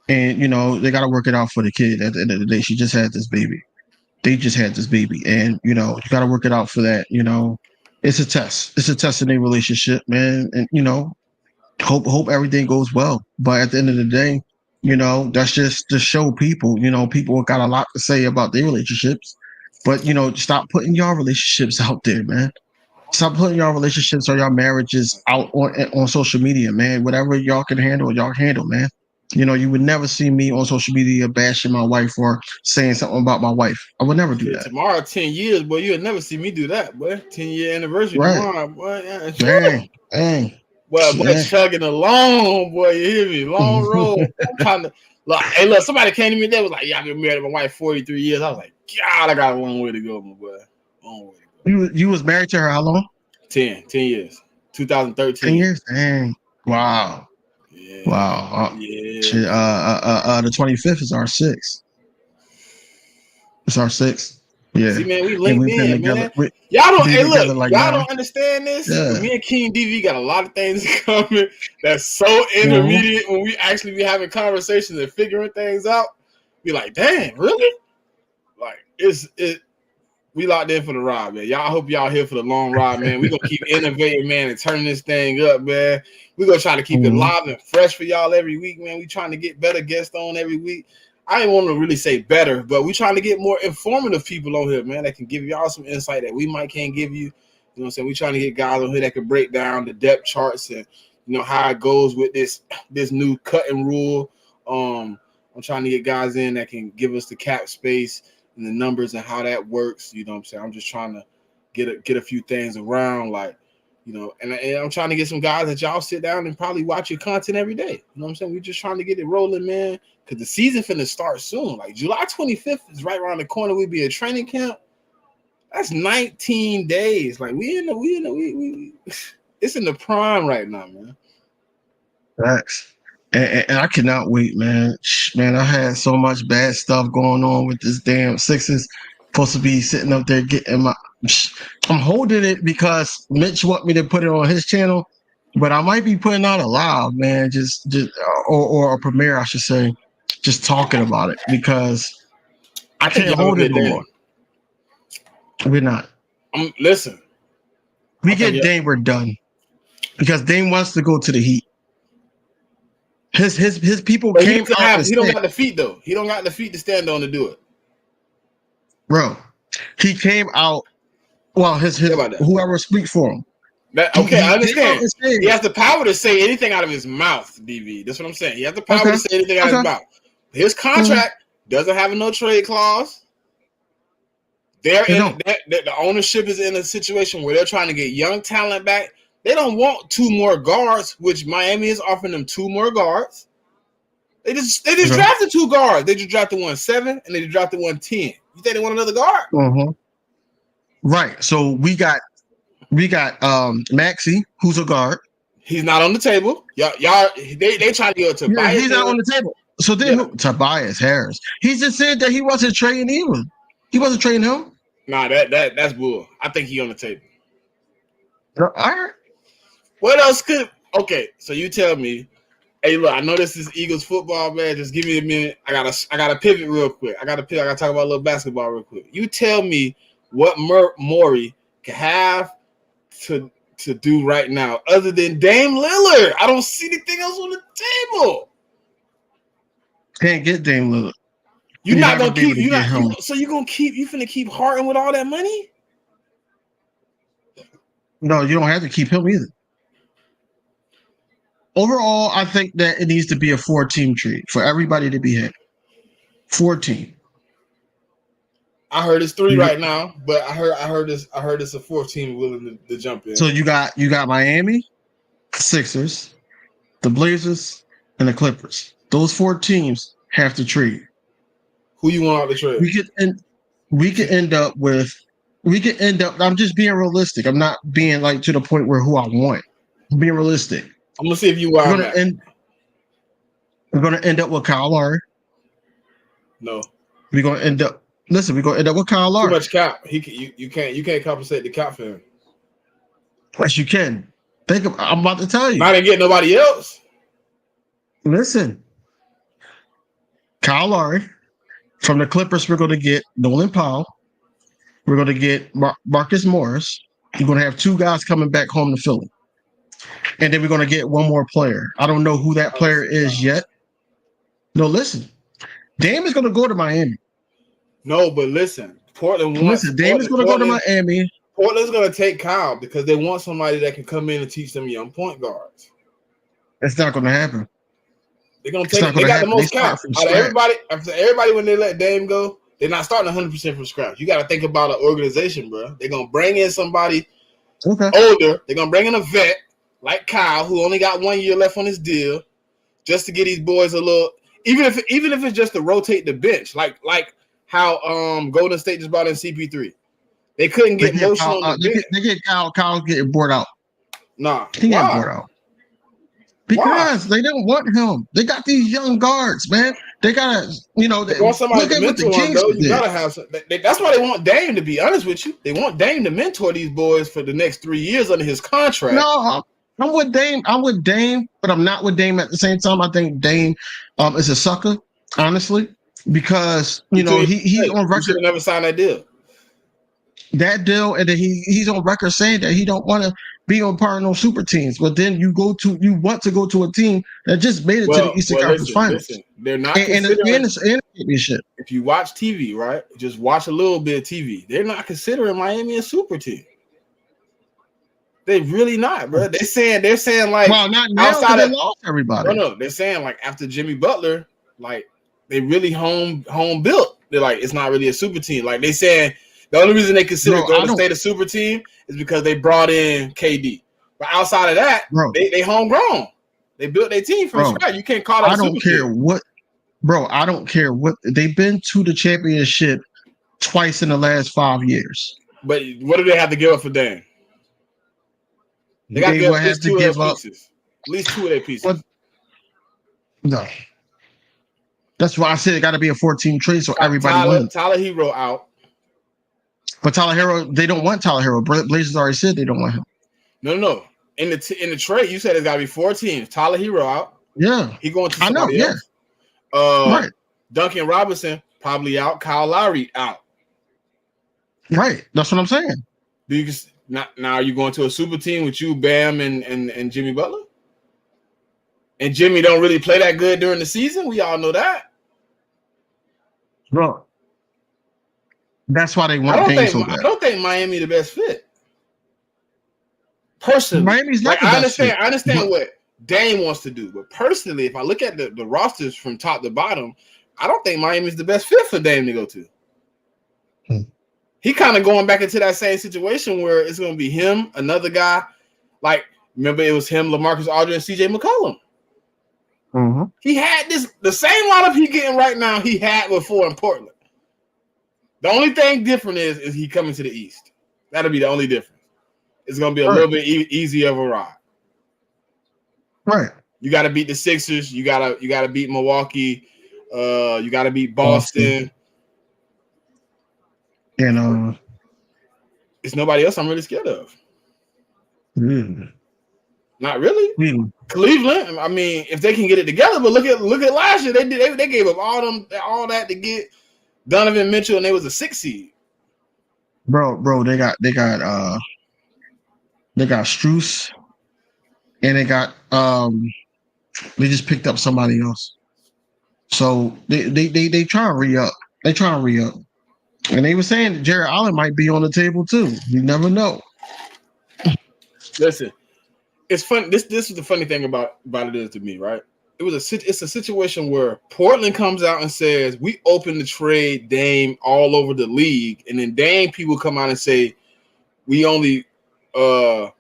you know, they got to work it out for the kid. At the end of the day, she just had this baby. They just had this baby. And, you know, you got to work it out for that. You know, it's a test. It's a test in their relationship, man. And, you know, hope everything goes well. But at the end of the day, you know, that's just to show people, you know, people got a lot to say about their relationships. But, you know, stop putting your relationships out there, man. Stop putting y'all relationships or y'all marriages out on social media, man. Whatever y'all can handle, y'all handle, man. You know, you would never see me on social media bashing my wife or saying something about my wife. I would never do that. Tomorrow, 10 years, boy, you'll never see me do that, boy. 10-year anniversary tomorrow, boy. Yeah, Dang. Boy, chugging along, boy. You hear me? Long road. I'm trying to look. Hey, look, somebody came to me there was like, yeah, I've been married to my wife 43 years. I was like, God, I got a long way to go, my boy. Long way to go. You was married to her how long? 10 years. 2013. 10 years? Dang. Wow. Yeah. Wow. Yeah. The 25th is our 6th. It's our 6th. Yeah. See, man, we And linked we've been in, together. man. Y'all don't. Been Hey, look, together like y'all 9. don't understand this, but Yeah. me and KingDv got a lot of things coming that's so intermediate when we actually be having conversations and figuring things out. Be like, damn, really? Like, we locked in for the ride, man. Y'all, I hope y'all here for the long ride, man. We gonna keep innovating, man, and turning this thing up, man. We gonna try to keep it live and fresh for y'all every week, man. We trying to get better guests on every week. I didn't want to really say better, but we trying to get more informative people on here, man, that can give y'all some insight that we might can't give you. You know what I'm saying? We trying to get guys on here that can break down the depth charts and how it goes with this new cutting rule. I'm trying to get guys in that can give us the cap space and the numbers and how that works. You know what I'm saying? I'm just trying to get a few things around, like, and I'm trying to get some guys that y'all sit down and probably watch your content every day. You know what I'm saying? We're just trying to get it rolling, man, because the season finna start soon. Like July 25th is right around the corner. We be at training camp. That's 19 days. Like we it's in the prime right now, man. Facts. And I cannot wait, man. Man, I had so much bad stuff going on with this damn Sixers. Supposed to be sitting up there getting my. I'm holding it because Mitch want me to put it on his channel, but I might be putting out a live, man, just or a premiere, I should say, just talking about it because I can't hold it no more. We're not. Listen, we get Dame, we're done because Dame wants to go to the Heat. His people came out. He don't got the feet though. He don't got the feet to stand on to do it, bro. He came out. Well, his whoever speaks for him. I understand. He has the power to say anything out of his mouth, DV. That's what I'm saying. He has the power to say anything out of his mouth. His contract doesn't have a no trade clause. The ownership is in a situation where they're trying to get young talent back. They don't want 2 more guards, which Miami is offering them 2 more guards. They just drafted 2 guards. They just drafted 1-7 and they just drafted 1-10. You think they want another guard? Right. So we got Maxey, who's a guard. He's not on the table. Y'all they trying to go to Tobias. He's not on the table. So then Tobias Harris. He just said that he wasn't trading even. He wasn't trading him. Nah, that's bull. I think he on the table. All right. What else could? Okay, so you tell me. Hey, look, I know this is Eagles football, man. Just give me a minute. I gotta pivot real quick. I gotta talk about a little basketball real quick. You tell me what Morey can have to do right now, other than Dame Lillard. I don't see anything else on the table. Can't get Dame Lillard. You're not gonna keep. You finna keep Harden with all that money? No, you don't have to keep him either. Overall, I think that it needs to be a 4-team trade for everybody to be happy. 4-team. I heard it's 3 right now, but I heard it's a 4th team willing to jump in. So you got Miami, Sixers, the Blazers, and the Clippers. Those 4 teams have to trade. Who you want out the trade? We could end up. I'm just being realistic. I'm not being like to the point where who I want. I'm being realistic. I'm gonna see if you wild. We're gonna end up with Kyle Lowry. No. We're gonna end up. Listen, we're gonna end up with Kyle Lowry. Too much cap. You can't compensate the cap for him. Yes, you can. I'm about to tell you. I didn't get nobody else. Listen, Kyle Lowry from the Clippers. We're gonna get Nolan Powell. We're gonna get Marcus Morris. You're gonna have 2 guys coming back home to Philly. And then we're going to get 1 more player. I don't know who that player is yet. No, listen. Dame is going to go to Miami. No, but listen. Dame is going to go to Miami. Portland's going to take Kyle because they want somebody that can come in and teach them young point guards. That's not going to happen. They're going to take. They got the most cap. Everybody, when they let Dame go, they're not starting 100% from scratch. You got to think about an organization, bro. They're going to bring in somebody older. They're going to bring in a vet like Kyle, who only got 1 year left on his deal, just to get these boys a little. Even if it's just to rotate the bench, like how Golden State just brought in CP3. They couldn't get motion on the bench. They get Kyle getting bored out. Nah, he got bored out. Because they don't want him. They got these young guards, man. They gotta, They want somebody look to at what the mentor them, Kings though. You did. gotta have some. That's why they want Dame. To be honest with you, they want Dame to mentor these boys for the next 3 years under his contract. No, I'm with Dame. I'm with Dame, but I'm not with Dame at the same time. I think Dame is a sucker, honestly, because he's on You should record have never signed that deal. that deal, and then he's on record saying that he don't want to be on part of no super teams. But then you want to go to a team that just made it to the Eastern Conference Finals. Listen, they're not And considering. it's a championship. If you watch TV, right, just watch a little bit of TV. They're not considering Miami a super team. They really not, bro. They're saying like, well, not now because they lost everybody. No, they're saying like after Jimmy Butler, like they really home built. They're like it's not really a super team. Like they saying the only reason they consider Golden State a super team is because they brought in KD. But outside of that, they homegrown. They built their team from scratch. You can't call it. I don't care what, bro. I don't care what they've been to the championship twice in the last 5 years. But what do they have to give up for Dame? They got to give at least two of their pieces. At least two of their pieces. But, no. That's why I said it got to be a 14 trade so everybody wins. Tyler Hero out. But Tyler Hero, they don't want Tyler Hero. Blazers already said they don't want him. No. In the trade, you said it's got to be 4 teams. Tyler Hero out. Yeah. He going to somebody else. Right. Duncan Robinson probably out. Kyle Lowry out. Right. That's what I'm saying. Do you now are you going to a super team with you, Bam, and Jimmy Butler? And Jimmy don't really play that good during the season. We all know that. Bro. That's why they want Dame so bad. I don't think Miami the best fit. Personally, Miami's not I understand what Dame wants to do, but personally, if I look at the rosters from top to bottom, I don't think Miami's the best fit for Dame to go to. He kind of going back into that same situation where it's going to be him, another guy. Like, remember it was him, LaMarcus Aldridge, and CJ McCollum. Mm-hmm. He had the same lineup he getting right now he had before in Portland. The only thing different is he coming to the East. That'll be the only difference. It's going to be a little bit easier of a ride. Right. You got to beat the Sixers. You got to beat Milwaukee. You got to beat Boston. And it's nobody else I'm really scared of. Not really. Cleveland. I mean, if they can get it together, but look at last year. They gave up all that to get Donovan Mitchell, and they was a 6 seed. Bro, they got Strus, and they got they just picked up somebody else. So they try and re-up. And they were saying that Jared Allen might be on the table too. You never know. Listen, it's fun. This is the funny thing about it is to me, right? It's a situation where Portland comes out and says we open the trade Dame all over the league, and then Dame people come out and say we only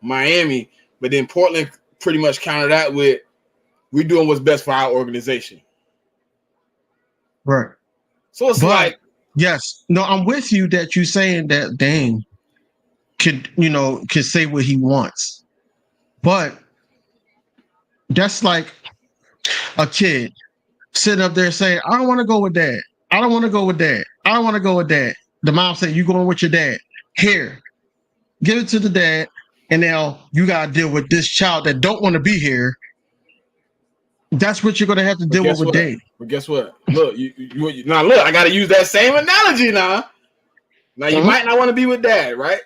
Miami, but then Portland pretty much counter that with we're doing what's best for our organization. Right. So it's like. Yes. No, I'm with you that you're saying that Dame could say what he wants. But that's like a kid sitting up there saying, I don't want to go with dad. I don't want to go with dad. I don't want to go with dad. The mom said, you going with your dad. Here, give it to the dad. And now you got to deal with this child that don't want to be here. That's what you're going to have to deal with Dame. But guess what? Look, now look, I got to use that same analogy now. Now, you might not want to be with dad, right?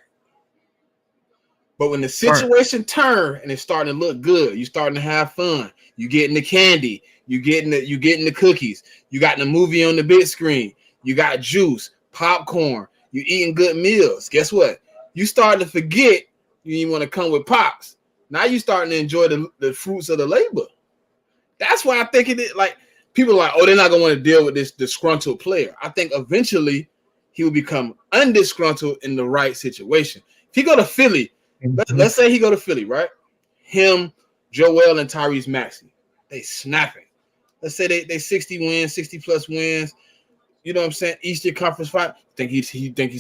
But when the situation turns and it's starting to look good, you're starting to have fun. You getting the candy. You getting the cookies. You got the movie on the big screen. You got juice, popcorn. You eating good meals. Guess what? You starting to forget you even want to come with pops. Now you starting to enjoy the fruits of the labor. That's why I think it is like people are like, oh, they're not gonna want to deal with this disgruntled player. I think eventually he will become undisgruntled in the right situation. If he go to Philly, let's say he go to Philly, right? Him, Joel, and Tyrese Maxey, they snapping. Let's say they 60 wins, 60 plus wins. You know what I'm saying? Eastern Conference fight. Think he's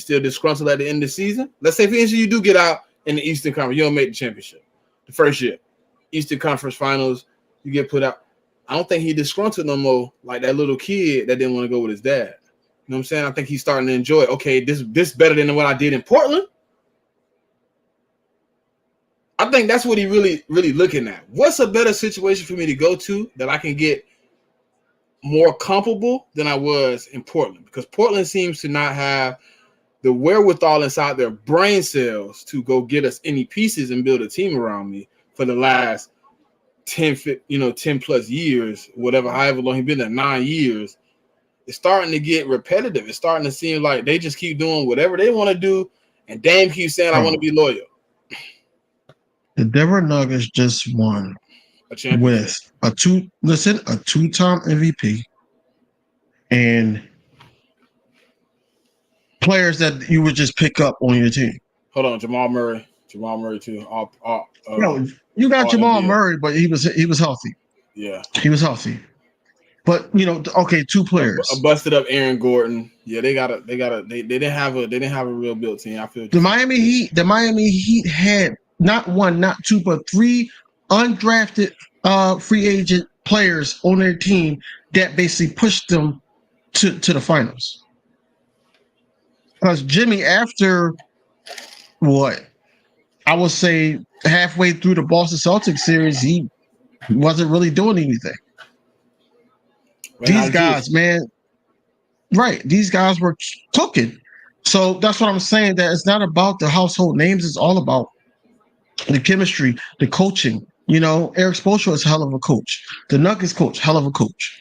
still disgruntled at the end of the season? Let's say if you do get out in the Eastern Conference, you don't make the championship the first year. Eastern Conference Finals. you get put out. I don't think he disgruntled no more like that little kid that didn't want to go with his dad. You know what I'm saying? I think he's starting to enjoy, okay, this better than what I did in Portland. I think that's what he really looking at. What's a better situation for me to go to that I can get more comfortable than I was in Portland? Because Portland seems to not have the wherewithal inside their brain cells to go get us any pieces and build a team around me for the last 10 plus years, whatever, however long he's been there, 9 years. It's starting to get repetitive. It's starting to seem like they just keep doing whatever they want to do, and Dame keeps saying, I want to be loyal. The Denver Nuggets just won a championship with a two-time MVP and players that you would just pick up on your team. Hold on, Jamal Murray too. You got Jamal Murray, but he was healthy. Yeah, he was healthy. But okay, two players. A busted up Aaron Gordon. Yeah, they didn't have a real built team. I feel the Miami Heat had not one, not two, but three undrafted free agent players on their team that basically pushed them to the finals. Because Jimmy, after what I would say halfway through the Boston Celtics series, he wasn't really doing anything. These guys, man, right? These guys were cooking. So that's what I'm saying. That it's not about the household names. It's all about the chemistry, the coaching. Eric Spoelstra is a hell of a coach. The Nuggets coach, hell of a coach.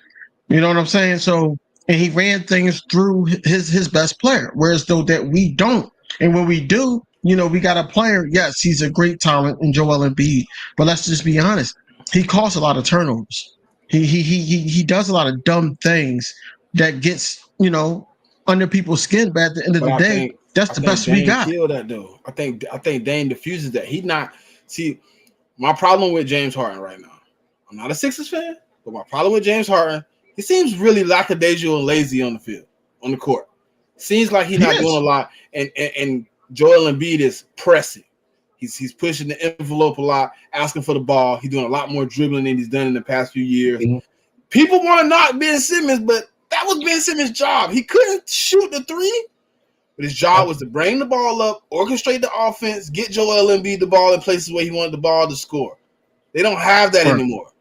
You know what I'm saying? So, and he ran things through his best player. Whereas though that we don't, and when we do, we got a player. Yes, he's a great talent in Joel Embiid, but let's just be honest. He caused a lot of turnovers. He does a lot of dumb things that gets under people's skin. But at the end of the day, that's the best we got. Kill that though. I think Dame diffuses that. He not see my problem with James Harden right now. I'm not a Sixers fan, but my problem with James Harden, he seems really lackadaisical and lazy on the field, on the court. Seems like he's not doing a lot, and Joel Embiid is pressing. He's pushing the envelope a lot, asking for the ball. He's doing a lot more dribbling than he's done in the past few years. Mm-hmm. People want to knock Ben Simmons, but that was Ben Simmons' job. He couldn't shoot the three, but his job was to bring the ball up, orchestrate the offense, get Joel Embiid the ball in places where he wanted the ball to score. They don't have that anymore.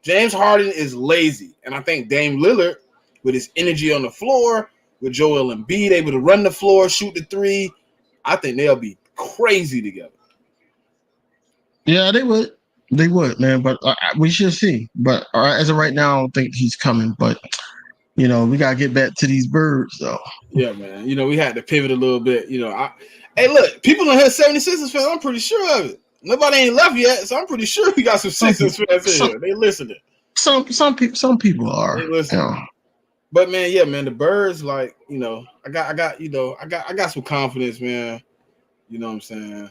James Harden is lazy, and I think Dame Lillard, with his energy on the floor, with Joel Embiid able to run the floor, shoot the three, I think they'll be crazy together. Yeah, they would, man. But we should see. But as of right now, I don't think he's coming. But we gotta get back to these birds, though. Yeah, man. We had to pivot a little bit. Hey, look, people in here 76ers fans. I'm pretty sure of it. Nobody ain't left yet, so I'm pretty sure we got some Sixers fans in here. They listening. Some people are. They listening. But man, yeah, man, the birds, like, I got some confidence, man. You know what I'm saying?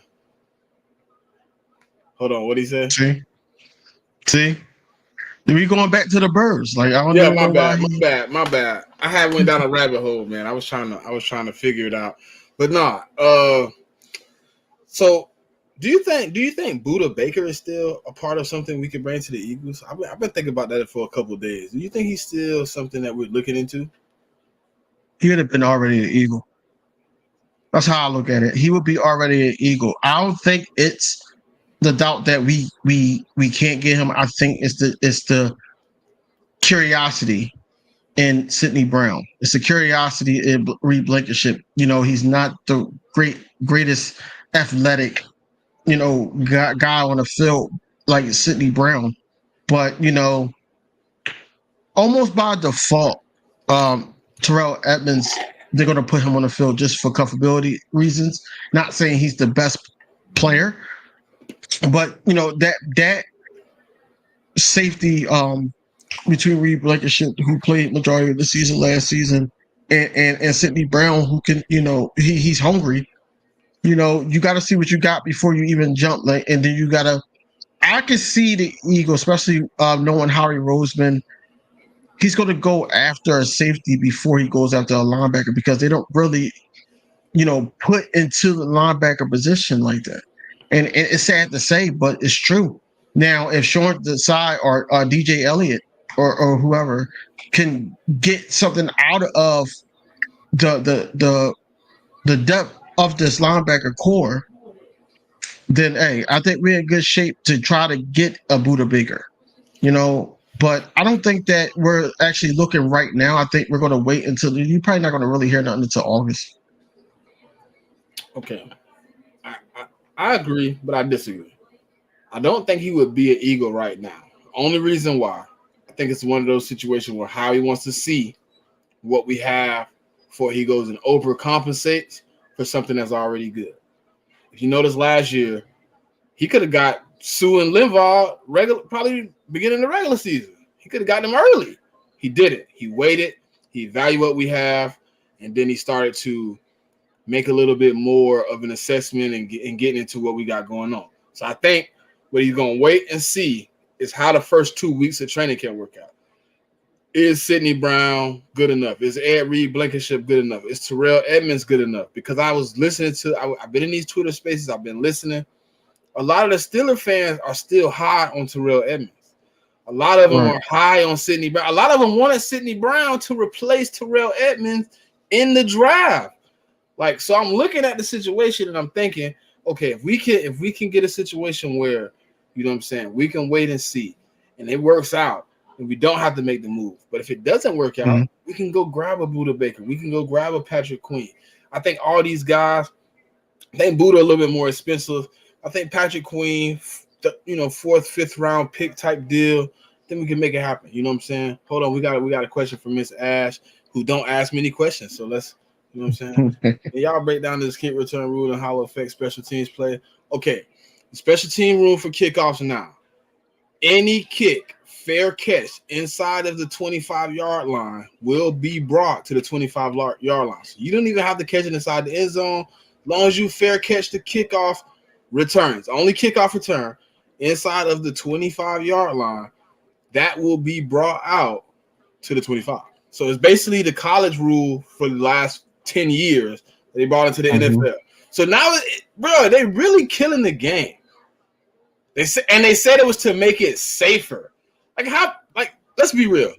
Hold on, what he said? See? We going back to the birds. Like, I don't know. My bad. I had went down a rabbit hole, man. I was trying to figure it out. But nah. So do you think Buda Baker is still a part of something we could bring to the Eagles? I've been thinking about that for a couple of days. Do you think he's still something that we're looking into? He would have been already an Eagle. That's how I look at it. He would be already an Eagle. I don't think it's the doubt that we can't get him. I think it's the curiosity in Sidney Brown. It's the curiosity in Reed Blankenship. He's not the greatest athletic, guy on the field like Sidney Brown, but almost by default, Terrell Edmonds, they're going to put him on the field just for comfortability reasons. Not saying he's the best player, but that safety between Reed Blankenship, who played majority of the season last season, and Sidney Brown, who can he's hungry. You got to see what you got before you even jump. And then you got to. I can see the Eagles, especially knowing Howie Roseman. He's going to go after a safety before he goes after a linebacker because they don't really, put into the linebacker position like that. And it's sad to say, but it's true. Now, if Sean Desai or DJ Elliott or whoever can get something out of the depth of this linebacker core, then hey, I think we're in good shape to try to get a Buda Baker. But I don't think that we're actually looking right now. I think we're going to wait until you're probably not going to really hear nothing until August. Okay, I agree, but I disagree. I don't think he would be an Eagle right now. Only reason why, I think it's one of those situations where Howie wants to see what we have before he goes and overcompensates for something that's already good. If you notice last year, he could have got Sue and Linval probably beginning the regular season. He could have got them early. He didn't. He waited. He evaluated what we have, and then he started to make a little bit more of an assessment and getting into what we got going on. So I think what he's going to wait and see is how the first 2 weeks of training camp work out. Is Sidney Brown good enough? Is Ed Reed Blankenship good enough? Is Terrell Edmonds good enough? Because I was listening to, I've been in these Twitter spaces, I've been listening. A lot of the Steelers fans are still high on Terrell Edmonds. A lot of them are high on Sidney Brown. A lot of them wanted Sidney Brown to replace Terrell Edmonds in the draft. Like, so I'm looking at the situation and I'm thinking, okay, if we can get a situation where, you know what I'm saying, we can wait and see, and it works out, and we don't have to make the move. But if it doesn't work out, we can go grab a Buda Baker. We can go grab a Patrick Queen. I think all these guys, I think Buda a little bit more expensive. I think Patrick Queen, fourth, fifth round pick type deal. Then we can make it happen. You know what I'm saying? Hold on, we got a question from Miss Ash, who don't ask many questions. So let's, you know what I'm saying? And y'all break down this kick return rule and how it affects special teams play. Okay, the special team rule for kickoffs now. Any kick, fair catch inside of the 25-yard line will be brought to the 25-yard line. So you don't even have to catch it inside the end zone. As long as you fair catch the kickoff returns, only kickoff return inside of the 25-yard line, that will be brought out to the 25. So it's basically the college rule for the last 10 years that they brought into the NFL. So now, bro, they really killing the game. They said it was to make it safer. Let's be real.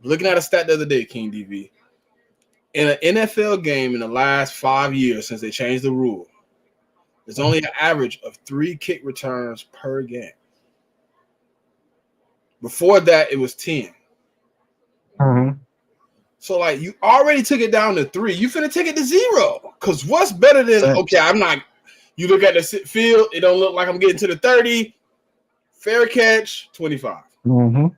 Looking at a stat the other day, KingDv. In an NFL game in the last 5 years since they changed the rule, there's only an average of 3 kick returns per game. Before that, it was 10. So, like, you already took it down to 3. You finna take it to 0. Because what's better than, you look at the field, it don't look like I'm getting to the 30. Fair catch, 25. Yeah,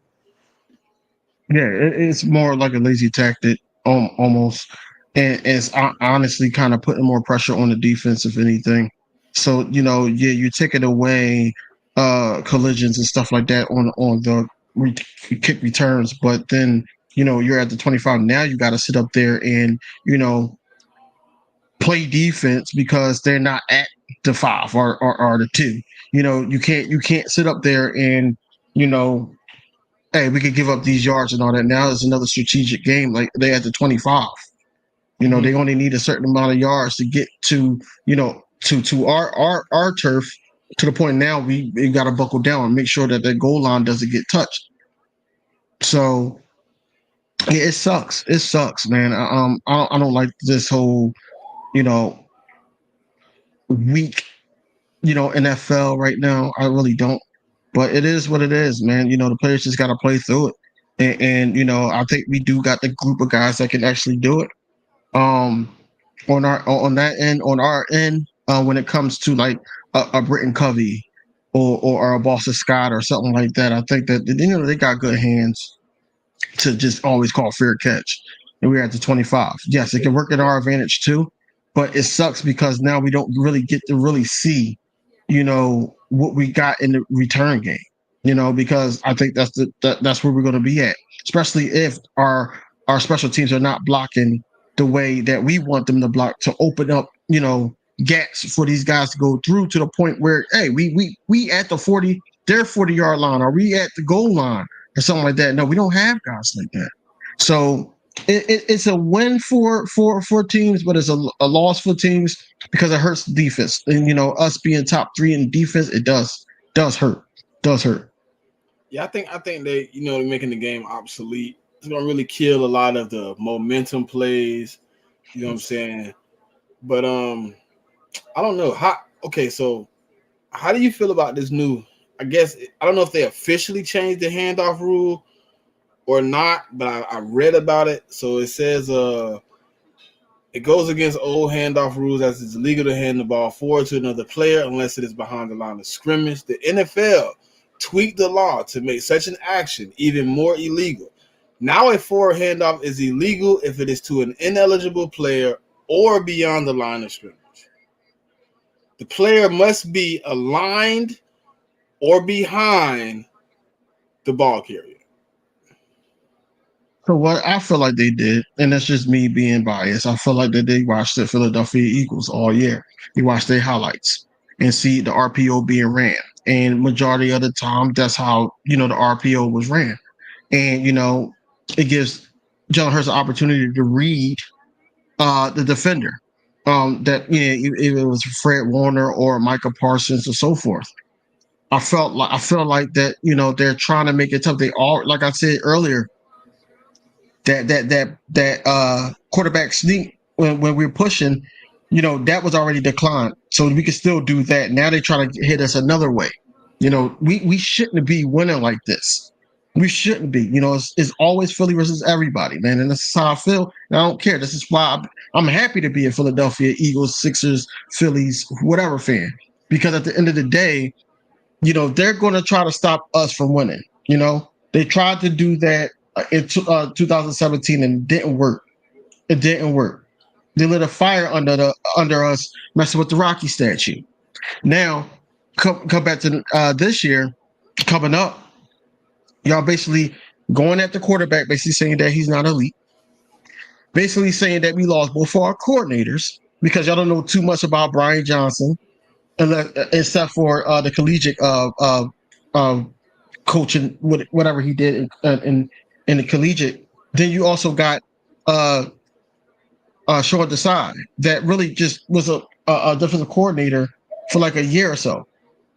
it's more like a lazy tactic, almost. And it's honestly kind of putting more pressure on the defense, if anything. So, you take it away collisions and stuff like that on the kick returns, but then you're at the 25. Now you got to sit up there and play defense because they're not at the 5 or the 2. You can't sit up there and hey, we could give up these yards and all that. Now it's another strategic game. Like, they're at the 25. They only need a certain amount of yards to get to to our turf, to the point now we got to buckle down and make sure that the goal line doesn't get touched. So yeah, it sucks. It sucks, man. I don't like this whole weak NFL right now. I really don't. But it is what it is, man. The players just got to play through it, and I think we do got the group of guys that can actually do it. On our end, when it comes to like a Britton Covey or a Boston Scott or something like that, I think that they got good hands to just always call fair catch. And we're at the 25. Yes, it can work in our advantage too, but it sucks because now we don't really get to really see, what we got in the return game. Because I think that's where we're going to be at, especially if our special teams are not blocking the way that we want them to block, to open up, gaps for these guys to go through, to the point where, hey, we at the 40, their 40-yard line, or we at the goal line or something like that. No, we don't have guys like that. So it's a win for teams, but it's a loss for teams because it hurts the defense. And us being top 3 in defense, it does hurt. does hurt. Yeah, I think they, they're making the game obsolete. It's gonna really kill a lot of the momentum plays. You know what I'm saying? But I don't know how. Okay, so how do you feel about this new? I guess I don't know if they officially changed the handoff rule or not, but I read about it. So it says it goes against old handoff rules as it's illegal to hand the ball forward to another player unless it is behind the line of scrimmage. The NFL tweaked the law to make such an action even more illegal. Now a forward handoff is illegal if it is to an ineligible player or beyond the line of scrimmage. The player must be aligned or behind the ball carrier. So what I feel like they did, and that's just me being biased, I feel like that they watched the Philadelphia Eagles all year. They watched their highlights and see the RPO being ran. And majority of the time, that's how, the RPO was ran. And, it gives Jalen Hurts an opportunity to read the defender. That if it was Fred Warner or Micah Parsons or so forth. I feel like that, they're trying to make it tough. They all, like I said earlier, that quarterback sneak when we're pushing, that was already declined. So we can still do that. Now they try to hit us another way. We shouldn't be winning like this. We shouldn't be. It's always Philly versus everybody, man. And this is how I feel. And I don't care. This is why I'm happy to be a Philadelphia Eagles, Sixers, Phillies, whatever fan. Because at the end of the day, they're going to try to stop us from winning. They tried to do that in 2017 and it didn't work. It didn't work. They lit a fire under us, messing with the Rocky statue. Now, come back to this year, coming up, y'all basically going at the quarterback, basically saying that he's not elite. Basically saying that we lost both of our coordinators because y'all don't know too much about Brian Johnson, except for the collegiate coaching, whatever he did in the collegiate. Then you also got Sean Desai that really just was a defensive coordinator for like a year or so.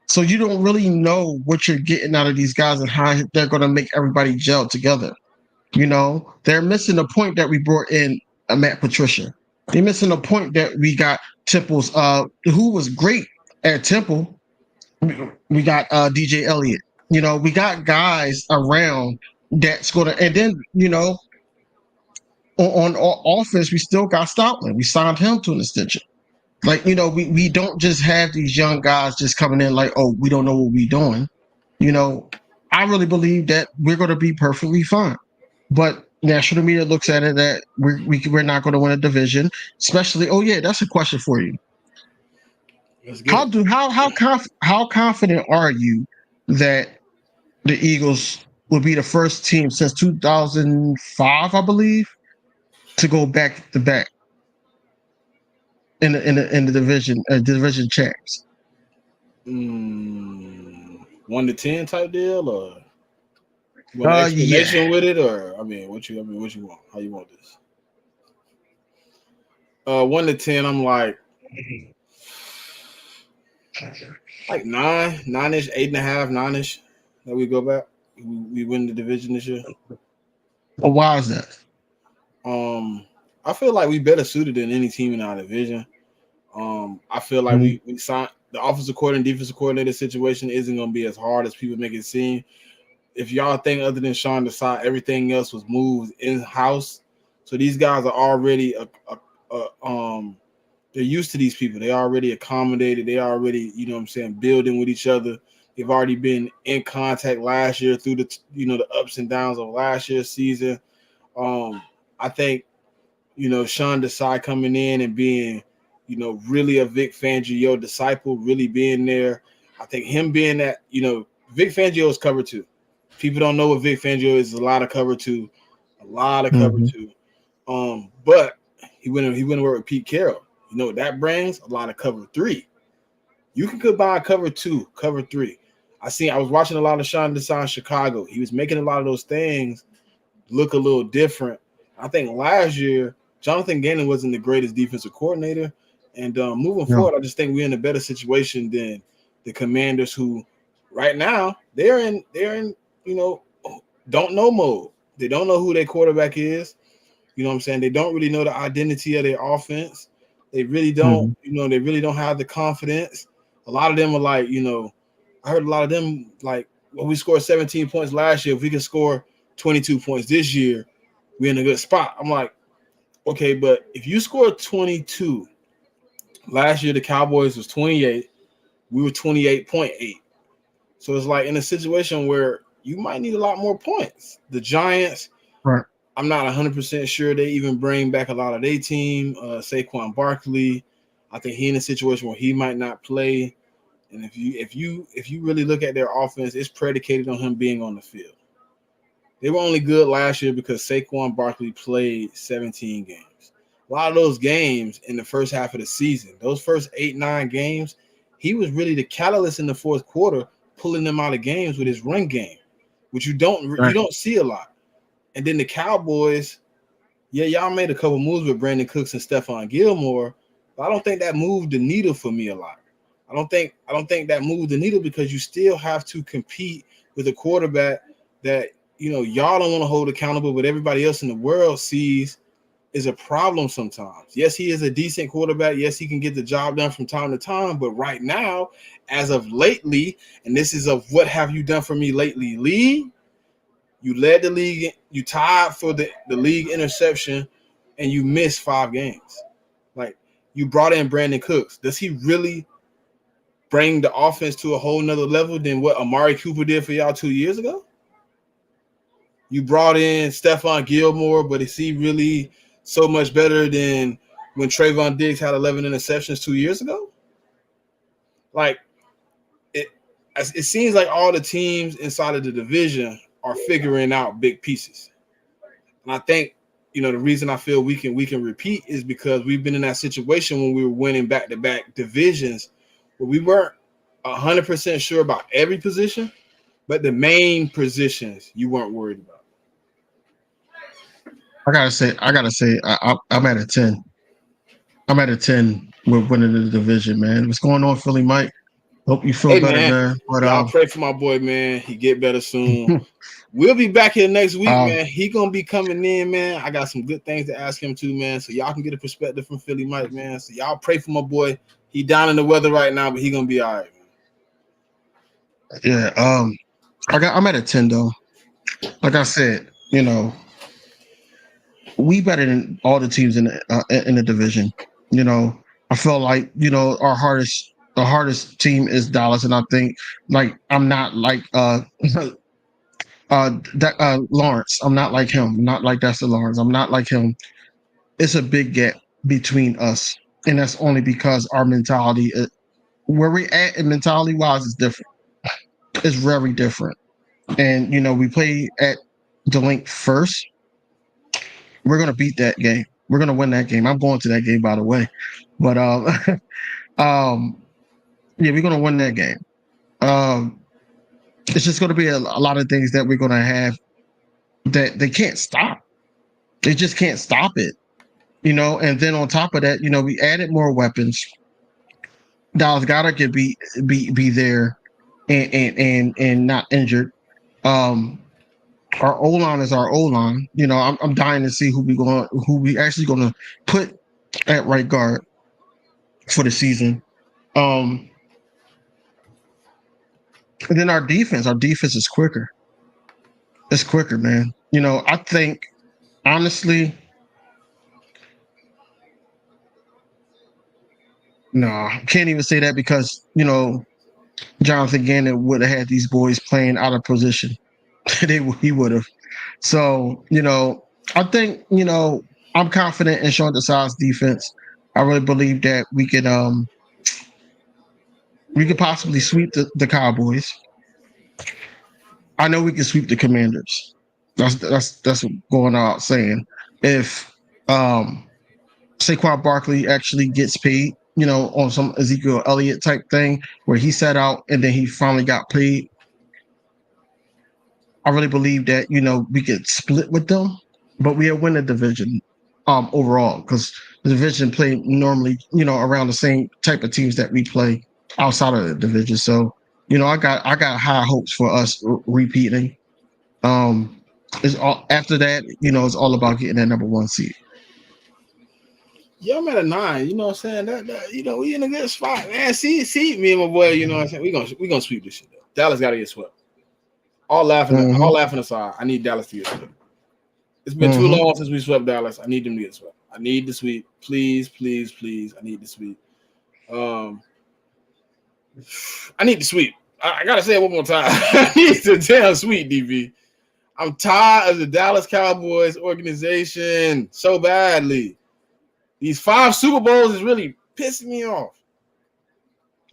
So you don't really know what you're getting out of these guys and how they're going to make everybody gel together. They're missing the point that we brought in Matt Patricia. They're missing the point that we got Temple's, who was great at Temple. We got DJ Elliott. We got guys around that's going to, and then, on offense, we still got Stoutland. We signed him to an extension. Like, we don't just have these young guys just coming in like, oh, we don't know what we're doing. I really believe that we're going to be perfectly fine. But national media looks at it that we're not going to win a division, especially. Oh yeah, that's a question for you. How confident are you that the Eagles will be the first team since 2005, I believe, to go back to back in the division champs? 1-10 type deal, or you want an explanation with it, or what you want? How you want this? 1-10, I'm like 9-ish, 8.5, 9-ish. That we go back. We win the division this year. Well, why is that? I feel like we better suited than any team in our division. I feel like we signed the offensive coordinator, defensive coordinator situation isn't going to be as hard as people make it seem. If y'all think other than Sean Desai, everything else was moved in house. So these guys are already they're used to these people. They already accommodated. They already, building with each other. They've already been in contact last year through the the ups and downs of last year's season. I think Sean Desai coming in and being really a Vic Fangio disciple, really being there. I think him being that Vic Fangio is cover 2. People don't know what Vic Fangio is. A lot of cover 2, cover 2. But he went to work with Pete Carroll. You know what that brings? A lot of cover 3. You can combine cover 2, cover 3. I was watching a lot of Sean Desai in Chicago. He was making a lot of those things look a little different. I think last year, Jonathan Gannon wasn't the greatest defensive coordinator. And moving forward, I just think we're in a better situation than the Commanders, who right now they're in don't know mode. They don't know who their quarterback is. You know what I'm saying? They don't really know the identity of their offense. They really don't, they really don't have the confidence. A lot of them are like, I heard a lot of them like, well, we scored 17 points last year. If we can score 22 points this year, we're in a good spot. I'm like, okay, but if you scored 22 last year, the Cowboys was 28. We were 28.8. So it's like in a situation where you might need a lot more points. The Giants, right. I'm not 100% sure they even bring back a lot of their team. Saquon Barkley, I think he in a situation where he might not play. And if you really look at their offense, it's predicated on him being on the field. They were only good last year because Saquon Barkley played 17 games. A lot of those games in the first half of the season, those first 8-9 games, he was really the catalyst in the fourth quarter, pulling them out of games with his run game, which you don't see a lot. And then the Cowboys, yeah, y'all made a couple moves with Brandon Cooks and Stephon Gilmore, but I don't think that moved the needle for me a lot. I don't think that moved the needle because you still have to compete with a quarterback that y'all don't want to hold accountable, but everybody else in the world sees is a problem sometimes. Yes, he is a decent quarterback. Yes, he can get the job done from time to time. But right now, as of lately, and this is of what have you done for me lately, Lee, you led the league. You tied for the league interception, and you missed 5 games. Like, you brought in Brandon Cooks. Does he really bring the offense to a whole nother level than what Amari Cooper did for y'all 2 years ago? You brought in Stephon Gilmore, but is he really so much better than when Trayvon Diggs had 11 interceptions 2 years ago? Like, it seems like all the teams inside of the division are figuring out big pieces. And I think, the reason I feel we can repeat is because we've been in that situation when we were winning back-to-back divisions where we weren't 100% sure about every position, but the main positions you weren't worried about. I gotta say, I'm at a 10. I'm at a 10 with winning the division, man. What's going on, Philly Mike? Hope you feel better, man. But y'all pray for my boy, man. He get better soon. We'll be back here next week, man. He gonna be coming in, man. I got some good things to ask him too, man. So y'all can get a perspective from Philly Mike, man. So y'all pray for my boy. He down in the weather right now, but he gonna be all right, man. Yeah. I'm at a 10 though. Like I said, we better than all the teams in the division. I feel like our hardest team is Dallas, and I think I'm not like Lawrence. I'm not like him. I'm not like Dexter Lawrence. I'm not like him. It's a big gap between us, and that's only because our mentality, where we're at, and mentality wise, is different. It's very different, and we play at the link first. We're gonna beat that game. We're gonna win that game. I'm going to that game, by the way. But yeah, we're gonna win that game. It's just gonna be a lot of things that we're gonna have that they can't stop. They just can't stop it. And then on top of that, we added more weapons. Dallas Goedert could be there and not injured. Our O-line is our O-line. I'm dying to see who we actually going to put at right guard for the season. And then our defense is quicker. It's quicker, man. I think honestly, no, can't even say that because Jonathan Gannon would have had these boys playing out of position. He would have. So, I think, I'm confident in Sean Desai's defense. I really believe that we could possibly sweep the Cowboys. I know we can sweep the Commanders. That's going out saying. If Saquon Barkley actually gets paid, on some Ezekiel Elliott type thing where he sat out and then he finally got paid, I really believe that, we could split with them, but we'll win the division overall because the division play normally, around the same type of teams that we play outside of the division. So I got high hopes for us repeating. It's all after that. It's all about getting that number 1 seed. Yeah, I'm at a 9. You know what I'm saying? That we in a good spot, man. See, me and my boy. You know what I'm saying? We gonna sweep this shit up. Dallas got to get swept. All laughing aside, I need Dallas to get swept. It's been too long since we swept Dallas. I need them to get swept. I need the sweep, please, please, please. I need the sweep. I need the sweep. I gotta say it one more time. I need the damn sweep, DV. I'm tired of the Dallas Cowboys organization so badly. These 5 Super Bowls is really pissing me off.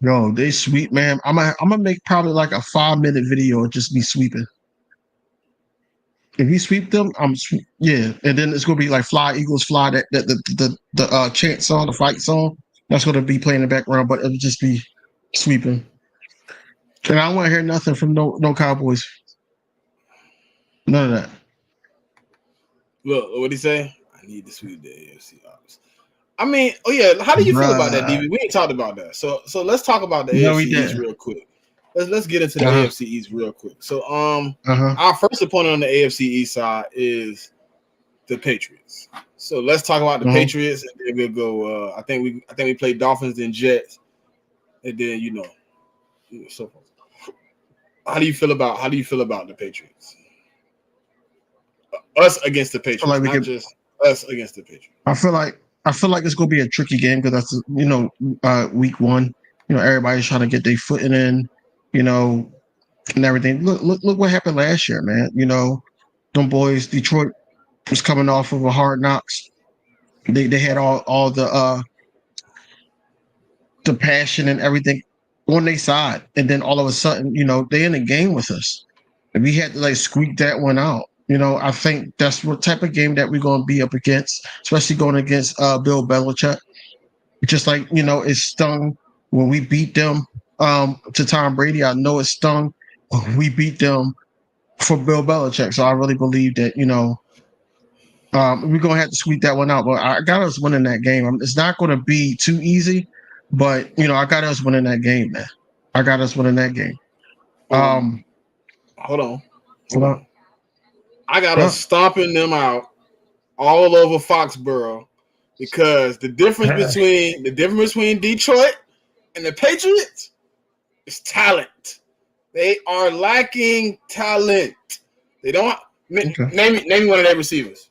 Yo, they sweep, man. I'm gonna make probably like a 5-minute video and just be sweeping. If you sweep them, yeah, and then it's gonna be like "Fly Eagles Fly," that the chant song, the fight song. That's gonna be playing in the background, but it'll just be sweeping. And I don't want to hear nothing from no Cowboys. None of that. Look, what'd he say? I need to sweep the AFC. I mean, oh yeah. How do you feel about that, DV? We ain't talked about that. So let's talk about the AFC East real quick. Let's get into the AFC East real quick. So our first opponent on the AFC East side is the Patriots. So let's talk about the Patriots, and then we'll go. I think we played Dolphins and Jets, and then so how do you feel about the Patriots? Us against the Patriots, like not just us against the Patriots. I feel like it's gonna be a tricky game because that's week 1. Everybody's trying to get their footing in, and everything. Look what happened last year, man. Them boys, Detroit was coming off of a hard knocks. They had all the passion and everything on their side, and then all of a sudden, they in the game with us, and we had to like squeak that one out. I think that's what type of game that we're going to be up against, especially going against Bill Belichick. Just like, it stung when we beat them to Tom Brady. I know it stung when we beat them for Bill Belichick. So I really believe that, we're going to have to squeak that one out. But I got us winning that game. It's not going to be too easy, but, I got us winning that game, man. I got us winning that game. Hold on. I got us stomping them out all over Foxborough because the difference between Detroit and the Patriots is talent. They are lacking talent. They don't name me one of their receivers.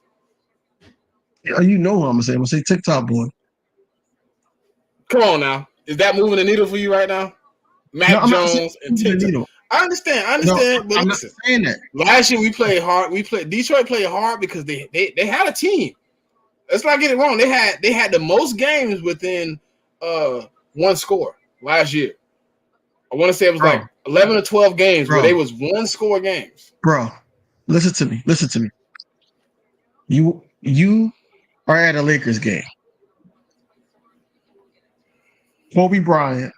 What I'm gonna say. I'm gonna say TikTok boy. Come on now. Is that moving the needle for you right now? Mac Jones and TikTok. I understand, but I'm listen. not saying that. Last year we played hard. Detroit played hard because they had a team. Let's not get it wrong. They had the most games within one score last year. I want to say it was like 11 or 12 games where they was one score games. Bro, listen to me. You are at a Lakers game. Kobe Bryant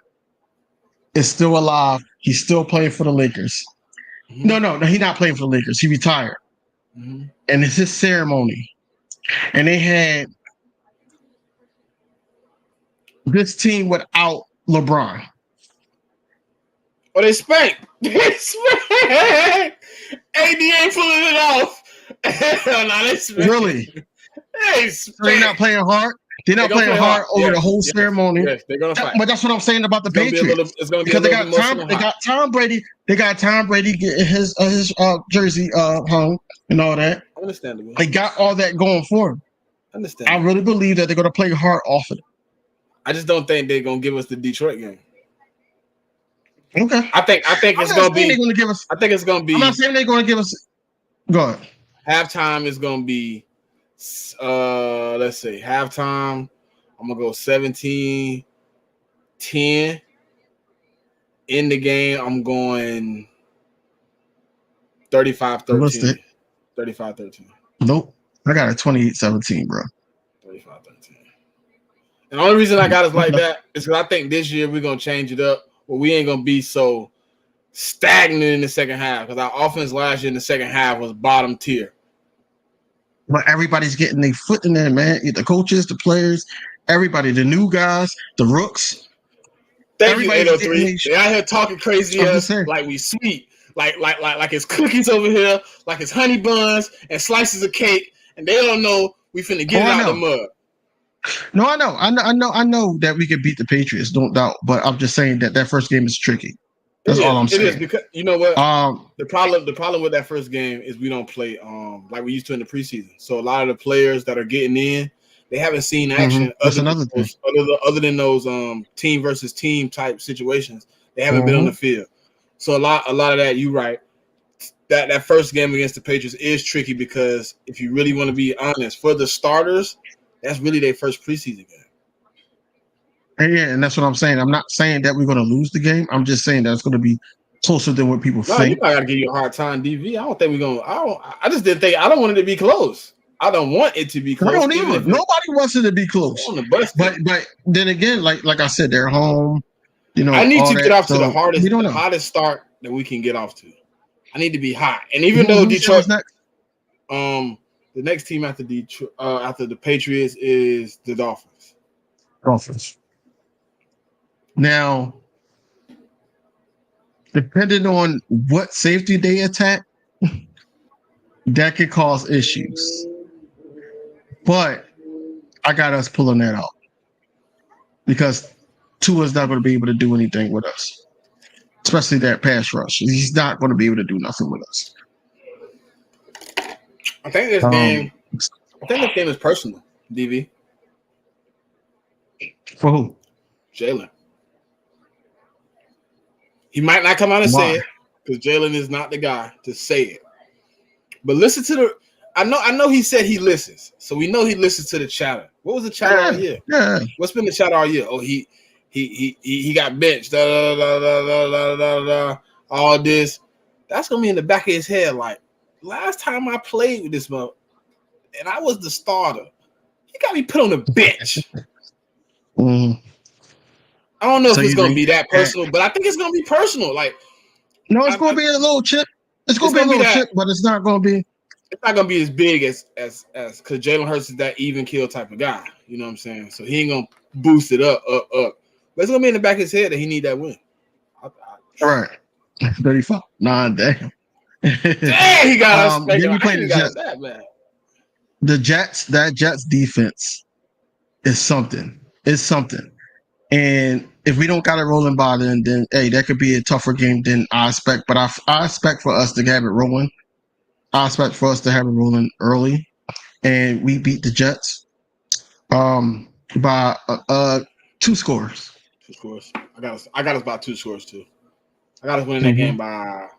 is still alive. He's still playing for the Lakers. Mm-hmm. No, he's not playing for the Lakers. He retired. Mm-hmm. And it's his ceremony. And they had this team without LeBron. Oh, they spanked. They spanked. AD ain't pulling it off. No, they spanked. Really? They so they're not playing hard? They're not playing hard over the whole ceremony. Yes, they're gonna fight. But that's what I'm saying about the Patriots. Because they got Tom Brady. They got Tom Brady getting his jersey hung and all that. Understandable. They got all that going for them. Understand. I really believe that they're gonna play hard off of it. I just don't think they're gonna give us the Detroit game. Okay. I think it's gonna be. They're gonna give us. I think it's gonna be. I'm not saying they're gonna give us. Go ahead. Halftime is gonna be. Let's say halftime. I'm gonna go 17-10. In the game, I'm going 35-13. 35-13. Nope. I got a 28-17, bro. 35-13. And the only reason I got us like that is because I think this year we're gonna change it up. Well, we ain't gonna be so stagnant in the second half because our offense last year in the second half was bottom tier. But everybody's getting their foot in there, man. The coaches, the players, everybody, the new guys, the rooks. Thank you, Everybody's 803. They out here talking crazy ass like we sweet. Like it's cookies over here, like it's honey buns and slices of cake, and they don't know we finna get it out the mud. No, I know that we could beat the Patriots, don't doubt. But I'm just saying that first game is tricky. That's all I'm saying. It is because you know what? The problem with that first game is we don't play like we used to in the preseason. So a lot of the players that are getting in, they haven't seen action other than those team versus team type situations. They haven't been on the field. So a lot of that, you're right. That first game against the Patriots is tricky because if you really want to be honest, for the starters, that's really their first preseason game. And that's what I'm saying. I'm not saying that we're going to lose the game. I'm just saying that it's going to be closer than what people think. You probably got to give you a hard time, DV. I don't think we're going to. I just didn't think. I don't want it to be close. I don't want it to be close. I don't either. Nobody wants it to be close. But then again, like I said, they're home. You know, I need to get off to the hottest start that we can get off to. I need to be hot. And even though Detroit, the next team after Detroit, after the Patriots is the Dolphins. Now, depending on what safety they attack, that could cause issues. But I got us pulling that out because Tua's not going to be able to do anything with us, especially that pass rush. He's not going to be able to do nothing with us. I think this game is personal, DV. For who? Jalen. He might not come out and say it because Jalen is not the guy to say it. But listen to the. I know he said he listens, so we know he listens to the chatter. What was the chatter all year? Yeah. What's been the chatter all year? Oh, he got benched. All this. That's gonna be in the back of his head. Like last time I played with this month, and I was the starter. He got me put on the bench. I don't know if it's going to be that personal, but I think it's going to be personal. Like, no, it's going to be a little chip. It's going to be a little chip, but it's not going to be. It's not going to be as big as because Jalen Hurts is that even kill type of guy. You know what I'm saying? So he ain't going to boost it up. But it's going to be in the back of his head that he need that win. All right, 35. Nah, damn. Damn, he got us. Then we play the Jets. That Jets defense is something. It's something. And if we don't got it rolling by then hey, that could be a tougher game than I expect. But I expect for us to have it rolling. I expect for us to have it rolling early, and we beat the Jets by 2 scores. 2 scores. I got us by 2 scores too. I got us winning that game by. I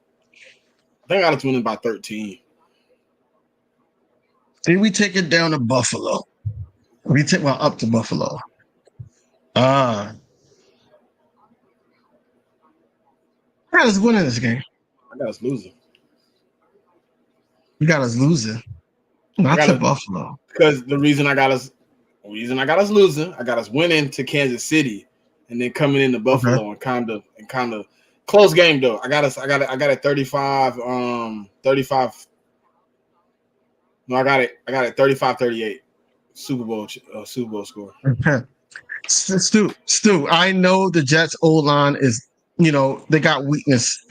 think I got us winning by 13. Then we take it down to Buffalo. Up to Buffalo. I got us winning this game. I got us losing. You got us losing. Not to Buffalo. Because the reason I got us losing, I got us winning to Kansas City and then coming into Buffalo and kind of close game though. I got it 35. No, I got it 35-38. Super Bowl score. Stu, I know the Jets O-line is, they got weakness,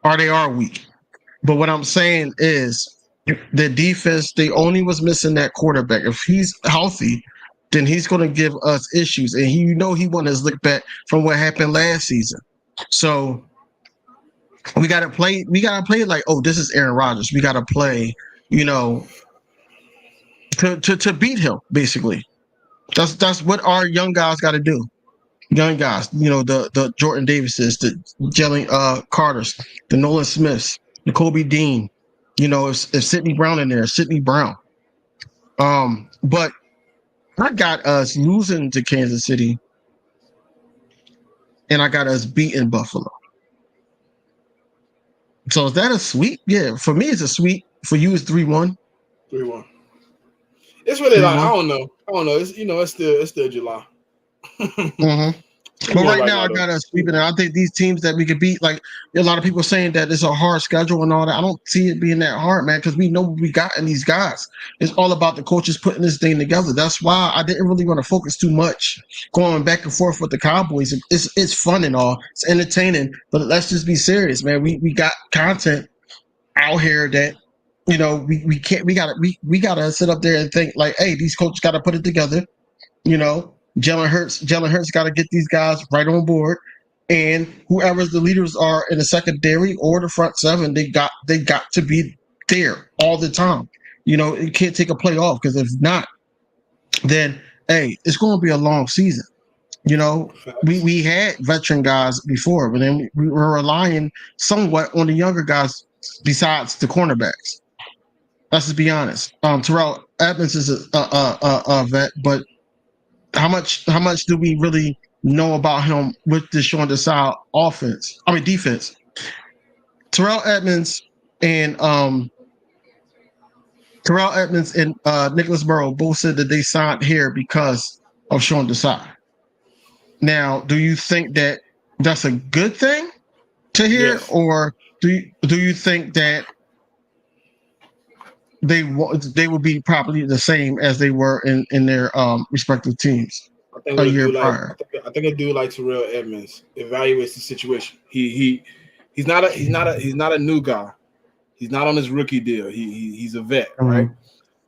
or they are weak. But what I'm saying is the defense, they only was missing that quarterback. If he's healthy, then he's going to give us issues. And he won his lick back from what happened last season. So we got to play like, oh, this is Aaron Rodgers. We got to play, to beat him, basically. That's what our young guys got to do. Young guys, the Jordan Davises, the Jalen Carters, the Nolan Smiths, the Kobe Dean. If Sidney Brown in there, Sidney Brown. But I got us losing to Kansas City, and I got us beating Buffalo. So is that a sweep? Yeah, for me it's a sweep. For you it's 3-1. 3-1. It's really like I don't know. It's it's still July. But right now, I got us sweeping it. I think these teams that we could beat, like a lot of people saying that it's a hard schedule and all that. I don't see it being that hard, man, because we know what we got in these guys. It's all about the coaches putting this thing together. That's why I didn't really want to focus too much going back and forth with the Cowboys. It's fun and all. It's entertaining, but let's just be serious, man. We got content out here that we can't. We gotta sit up there and think like, hey, these coaches got to put it together. Jalen Hurts got to get these guys right on board, and whoever the leaders are in the secondary or the front seven, they got to be there all the time. You can't take a play off, because if not, then hey, it's going to be a long season. We had veteran guys before, but then we were relying somewhat on the younger guys besides the cornerbacks. Let's just be honest. Terrell Edmonds is a vet, but how much do we really know about him with the Sean Desai defense? Terrell Edmonds and Nicholas Burrow both said that they signed here because of Sean Desai. Now, do you think that that's a good thing to hear, yes, or do you think that they will be probably the same as they were in their respective teams a year prior? I think a dude like Terrell Edmonds evaluates the situation. He's not a new guy. He's not on his rookie deal. He's a vet, right?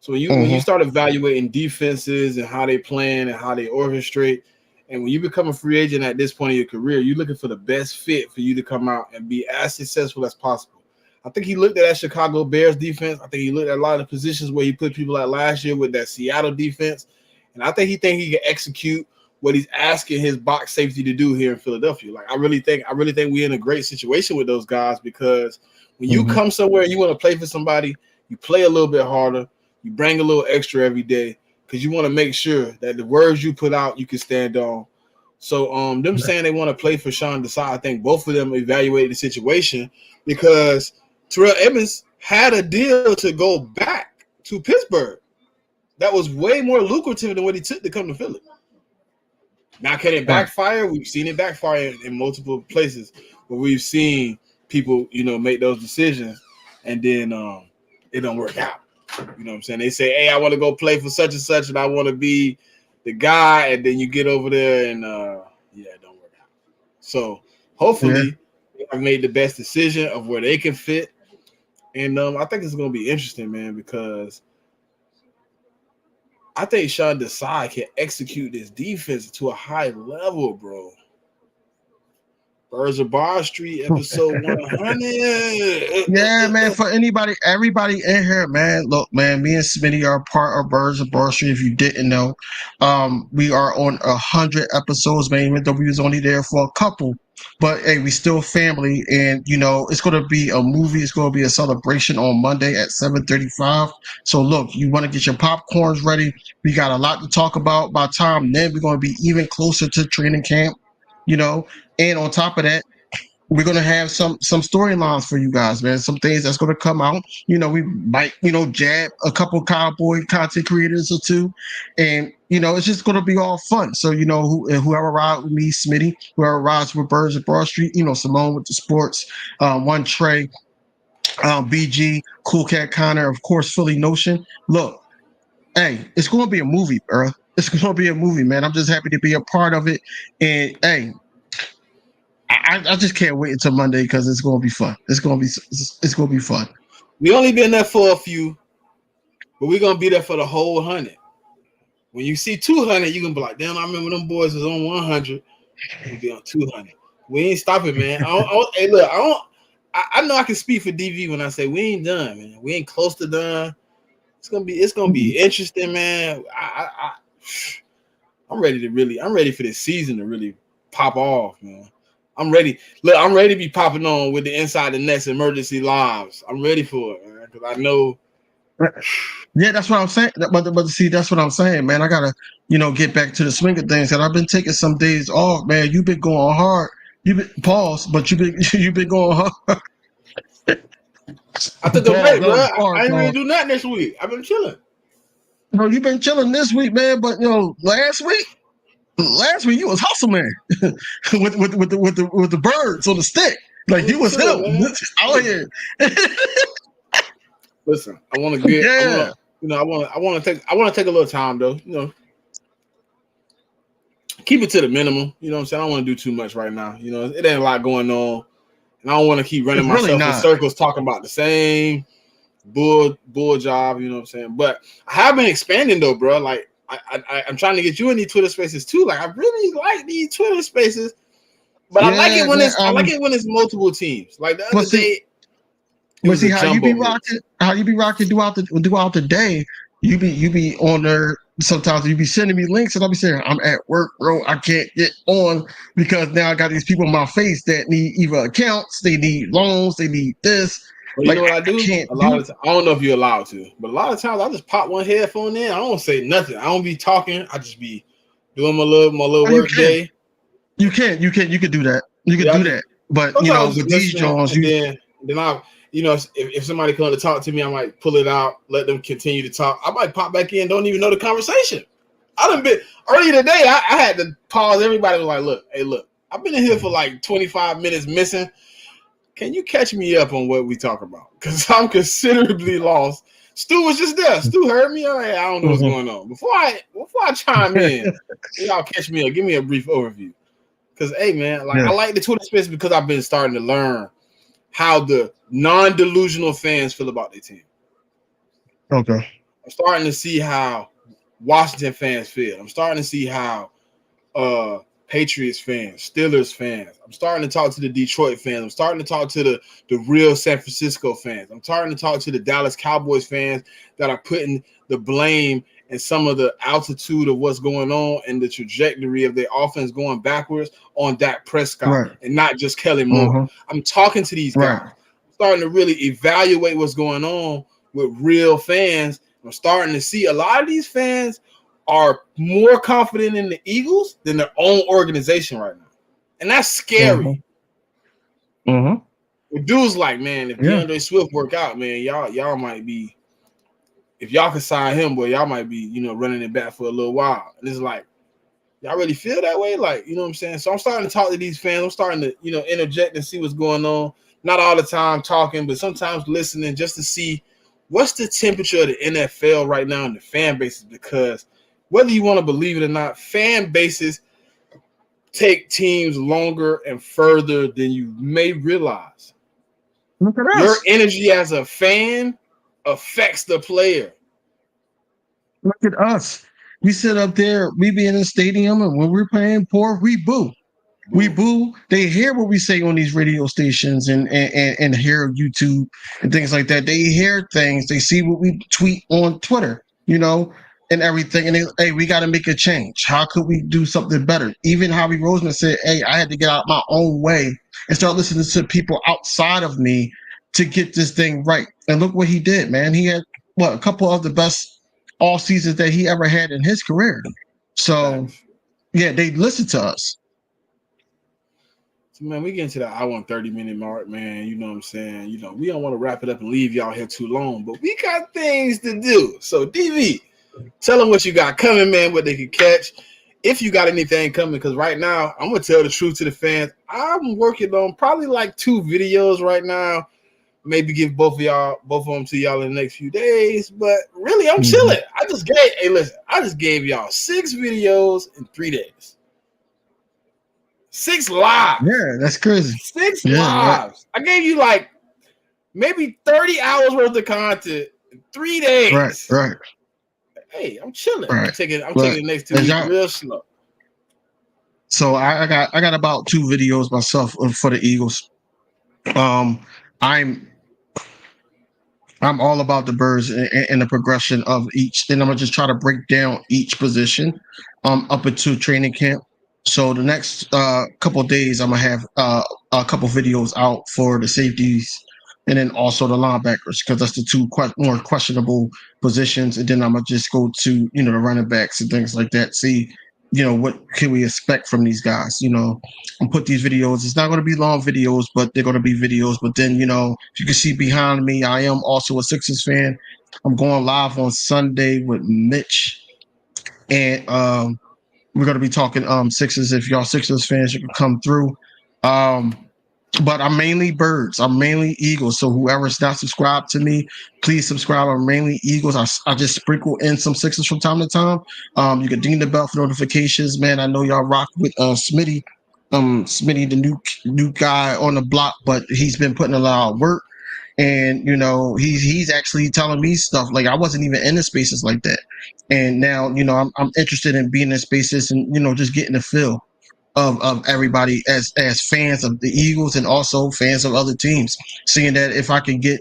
So when you start evaluating defenses and how they plan and how they orchestrate, and when you become a free agent at this point in your career, you're looking for the best fit for you to come out and be as successful as possible. I think he looked at that Chicago Bears defense. I think he looked at a lot of the positions where he put people at last year with that Seattle defense. And I think he can execute what he's asking his box safety to do here in Philadelphia. Like I really think we're in a great situation with those guys, because when you come somewhere and you want to play for somebody, you play a little bit harder, you bring a little extra every day, because you want to make sure that the words you put out you can stand on. So them saying they want to play for Sean Desai, I think both of them evaluated the situation, because Terrell Edmonds had a deal to go back to Pittsburgh that was way more lucrative than what he took to come to Philly. Now, can it backfire? We've seen it backfire in multiple places where we've seen people, make those decisions, and then it don't work out. You know what I'm saying? They say, hey, I want to go play for such and such, and I want to be the guy, and then you get over there and it don't work out. So hopefully I've made the best decision of where they can fit. And I think it's going to be interesting, man, because I think Sean Desai can execute this defense to a high level, bro. Birds of Bar Street, episode 100. Yeah, man, for everybody in here, man, look, man, me and Smitty are part of Birds of Bar Street, if you didn't know. We are on 100 episodes, man, even though we was only there for a couple. But, hey, we still family, and, it's going to be a movie. It's going to be a celebration on Monday at 7:35. So, look, you want to get your popcorns ready. We got a lot to talk about. By the time then, we're going to be even closer to training camp, and on top of that, we're going to have some storylines for you guys, man. Some things that's going to come out. We might, jab a couple Cowboy content creators or two. And, it's just going to be all fun. So, whoever rides with me, Smitty, whoever rides with Birds of Broad Street, Simone with the sports, One Trey, BG, Cool Cat Connor, of course, Philly Notion. Look, hey, it's going to be a movie, bro. It's going to be a movie, man. I'm just happy to be a part of it. And, hey, I just can't wait until Monday, because it's gonna be fun. It's gonna be fun. We only been there for a few, but we're gonna be there for the whole 100. When you see 200, you can be like, damn, I remember them boys was on 100. We'll be on 200. We ain't stopping, man. Hey, look, I know I can speak for DV when I say we ain't done, man. We ain't close to done. It's gonna be interesting, man. I'm ready for this season to really pop off, man. I'm ready. Look, I'm ready to be popping on with the Inside the Nets emergency lives. I'm ready for it, man, because I know. Yeah, that's what I'm saying. But see, that's what I'm saying, man. I gotta, get back to the swing of things. And I've been taking some days off, man. You've been going hard. You've been but you've been going hard. I took a break, bro. I ain't really do nothing this week. I've been chilling. Bro, you've been chilling this week, man. But last week. Last week you was hustle man with the birds on the stick. Like you was him out here. Listen, I want to get. Yeah. I want to take a little time though. Keep it to the minimum. You know what I'm saying? I don't want to do too much right now. It ain't a lot going on, and I don't want to keep running myself in circles talking about the same bull job. You know what I'm saying? But I have been expanding though, bro. Like I'm trying to get you in these Twitter spaces too. Like I really like these Twitter spaces, but I like it when it's multiple teams. Like the other day. But see how you be rocking throughout the day. You be on there. Sometimes you be sending me links, and I'll be saying, "I'm at work, bro. I can't get on because now I got these people in my face that need either accounts, they need loans, they need this." Well, you know what I do? A lot of times, I don't know if you're allowed to, but a lot of times I just pop one headphone in. I don't say nothing. I don't be talking. I just be doing my little work day. You can do that. You can do that. But with these Jones, then I. If somebody comes to talk to me, I might pull it out, let them continue to talk. I might pop back in, don't even know the conversation. I done been earlier today. I had to pause. Everybody was like, "Look, I've been in here for like 25 minutes missing. Can you catch me up on what we talk about? Because I'm considerably lost." Stu was just there. Stu heard me. I don't know what's going on. Before I chime in, y'all catch me up. Give me a brief overview. Because I like the Twitter space because I've been starting to learn how the non-delusional fans feel about their team. Okay. I'm starting to see how Washington fans feel. I'm starting to see how Patriots fans, Steelers fans. I'm starting to talk to the Detroit fans. I'm starting to talk to the real San Francisco fans. I'm starting to talk to the Dallas Cowboys fans that are putting the blame and some of the altitude of what's going on and the trajectory of their offense going backwards on Dak Prescott and not just Kellen Moore. I'm talking to these guys. I'm starting to really evaluate what's going on with real fans. I'm starting to see a lot of these fans are more confident in the Eagles than their own organization right now. And that's scary. With dudes like, man, if DeAndre Swift work out, man, y'all might be, if y'all can sign him, boy, y'all might be, running it back for a little while. And it's like, y'all really feel that way? Like, you know what I'm saying? So I'm starting to talk to these fans. I'm starting to, interject and see what's going on. Not all the time talking, but sometimes listening just to see what's the temperature of the NFL right now in the fan bases. Because whether you want to believe it or not, fan bases take teams longer and further than you may realize. Look at us. Your energy as a fan affects the player. Look at us. We sit up there, we be in the stadium, and when we're playing poor, we boo. We boo. They hear what we say on these radio stations and hear YouTube and things like that. They hear things. They see what we tweet on Twitter, and everything. And hey, we got to make a change. How could we do something better? Even Howie Roseman said, hey, I had to get out my own way and start listening to people outside of me to get this thing right. And look what he did, man. He had, a couple of the best all seasons that he ever had in his career. So, yeah, they listened to us. So, man, we get into the hour and 30-minute mark, man. You know what I'm saying? We don't want to wrap it up and leave y'all here too long, but we got things to do. So, DV, tell them what you got coming, man, what they can catch. If you got anything coming, because right now, I'm going to tell the truth to the fans. I'm working on probably like 2 videos right now. Maybe give both of them to y'all in the next few days. But really, I'm chilling. I just gave y'all 6 videos in 3 days. 6 lives. Yeah, that's crazy. 6 lives. I gave you like maybe 30 hours worth of content in 3 days. Right. Hey, I'm chilling. Right. I'm taking the next 2 weeks real slow. So I got about 2 videos myself for the Eagles. I'm all about the birds and the progression of each. Then I'm gonna just try to break down each position up into training camp. So the next couple of days, I'm gonna have a couple videos out for the safeties and then also the linebackers because that's the 2 more questionable positions. And then I'm gonna just go to the running backs and things like that. See, what can we expect from these guys? And put these videos. It's not going to be long videos, but they're going to be videos. But then, if you can see behind me, I am also a Sixers fan. I'm going live on Sunday with Mitch and we're gonna be talking Sixers. If y'all Sixers fans, you can come through. But I'm mainly Birds. I'm mainly Eagles. So whoever's not subscribed to me, please subscribe. I'm mainly Eagles. I just sprinkle in some Sixers from time to time. You can ding the bell for notifications, man. I know y'all rock with Smitty. Smitty, the new guy on the block, but he's been putting a lot of work. And you know, he's actually telling me stuff like I wasn't even in the spaces like that. And now, you know, I'm interested in being in spaces and, you know, just getting the feel of everybody as fans of the Eagles and also fans of other teams. Seeing that if I can get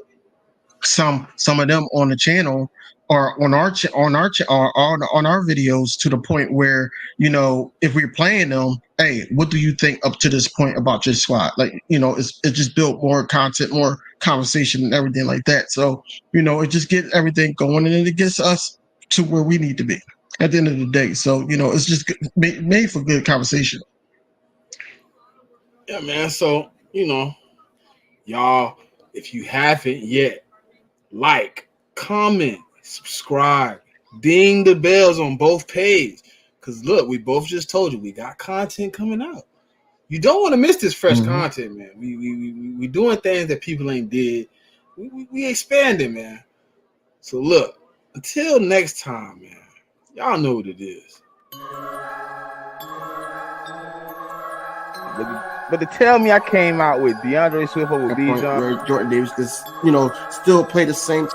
some of them on the channel or on our videos to the point where, you know, if we're playing them, hey, what do you think up to this point about your squad? Like, you know, it just built more content, more conversation and everything like that. So, you know, it just gets everything going and it gets us to where we need to be at the end of the day. So, you know, it's just made for good conversation. Yeah, man. So, you know, y'all, if you haven't yet, like, comment, subscribe, ding the bells on both pages. Because look, we both just told you we got content coming out. You don't want to miss this fresh content, man. We doing things that people ain't did. We expanding, man. So look, until next time, man. Y'all know what it is. But to tell me I came out with DeAndre Swift over Bijan, where Jordan Davis just, you know, still play the same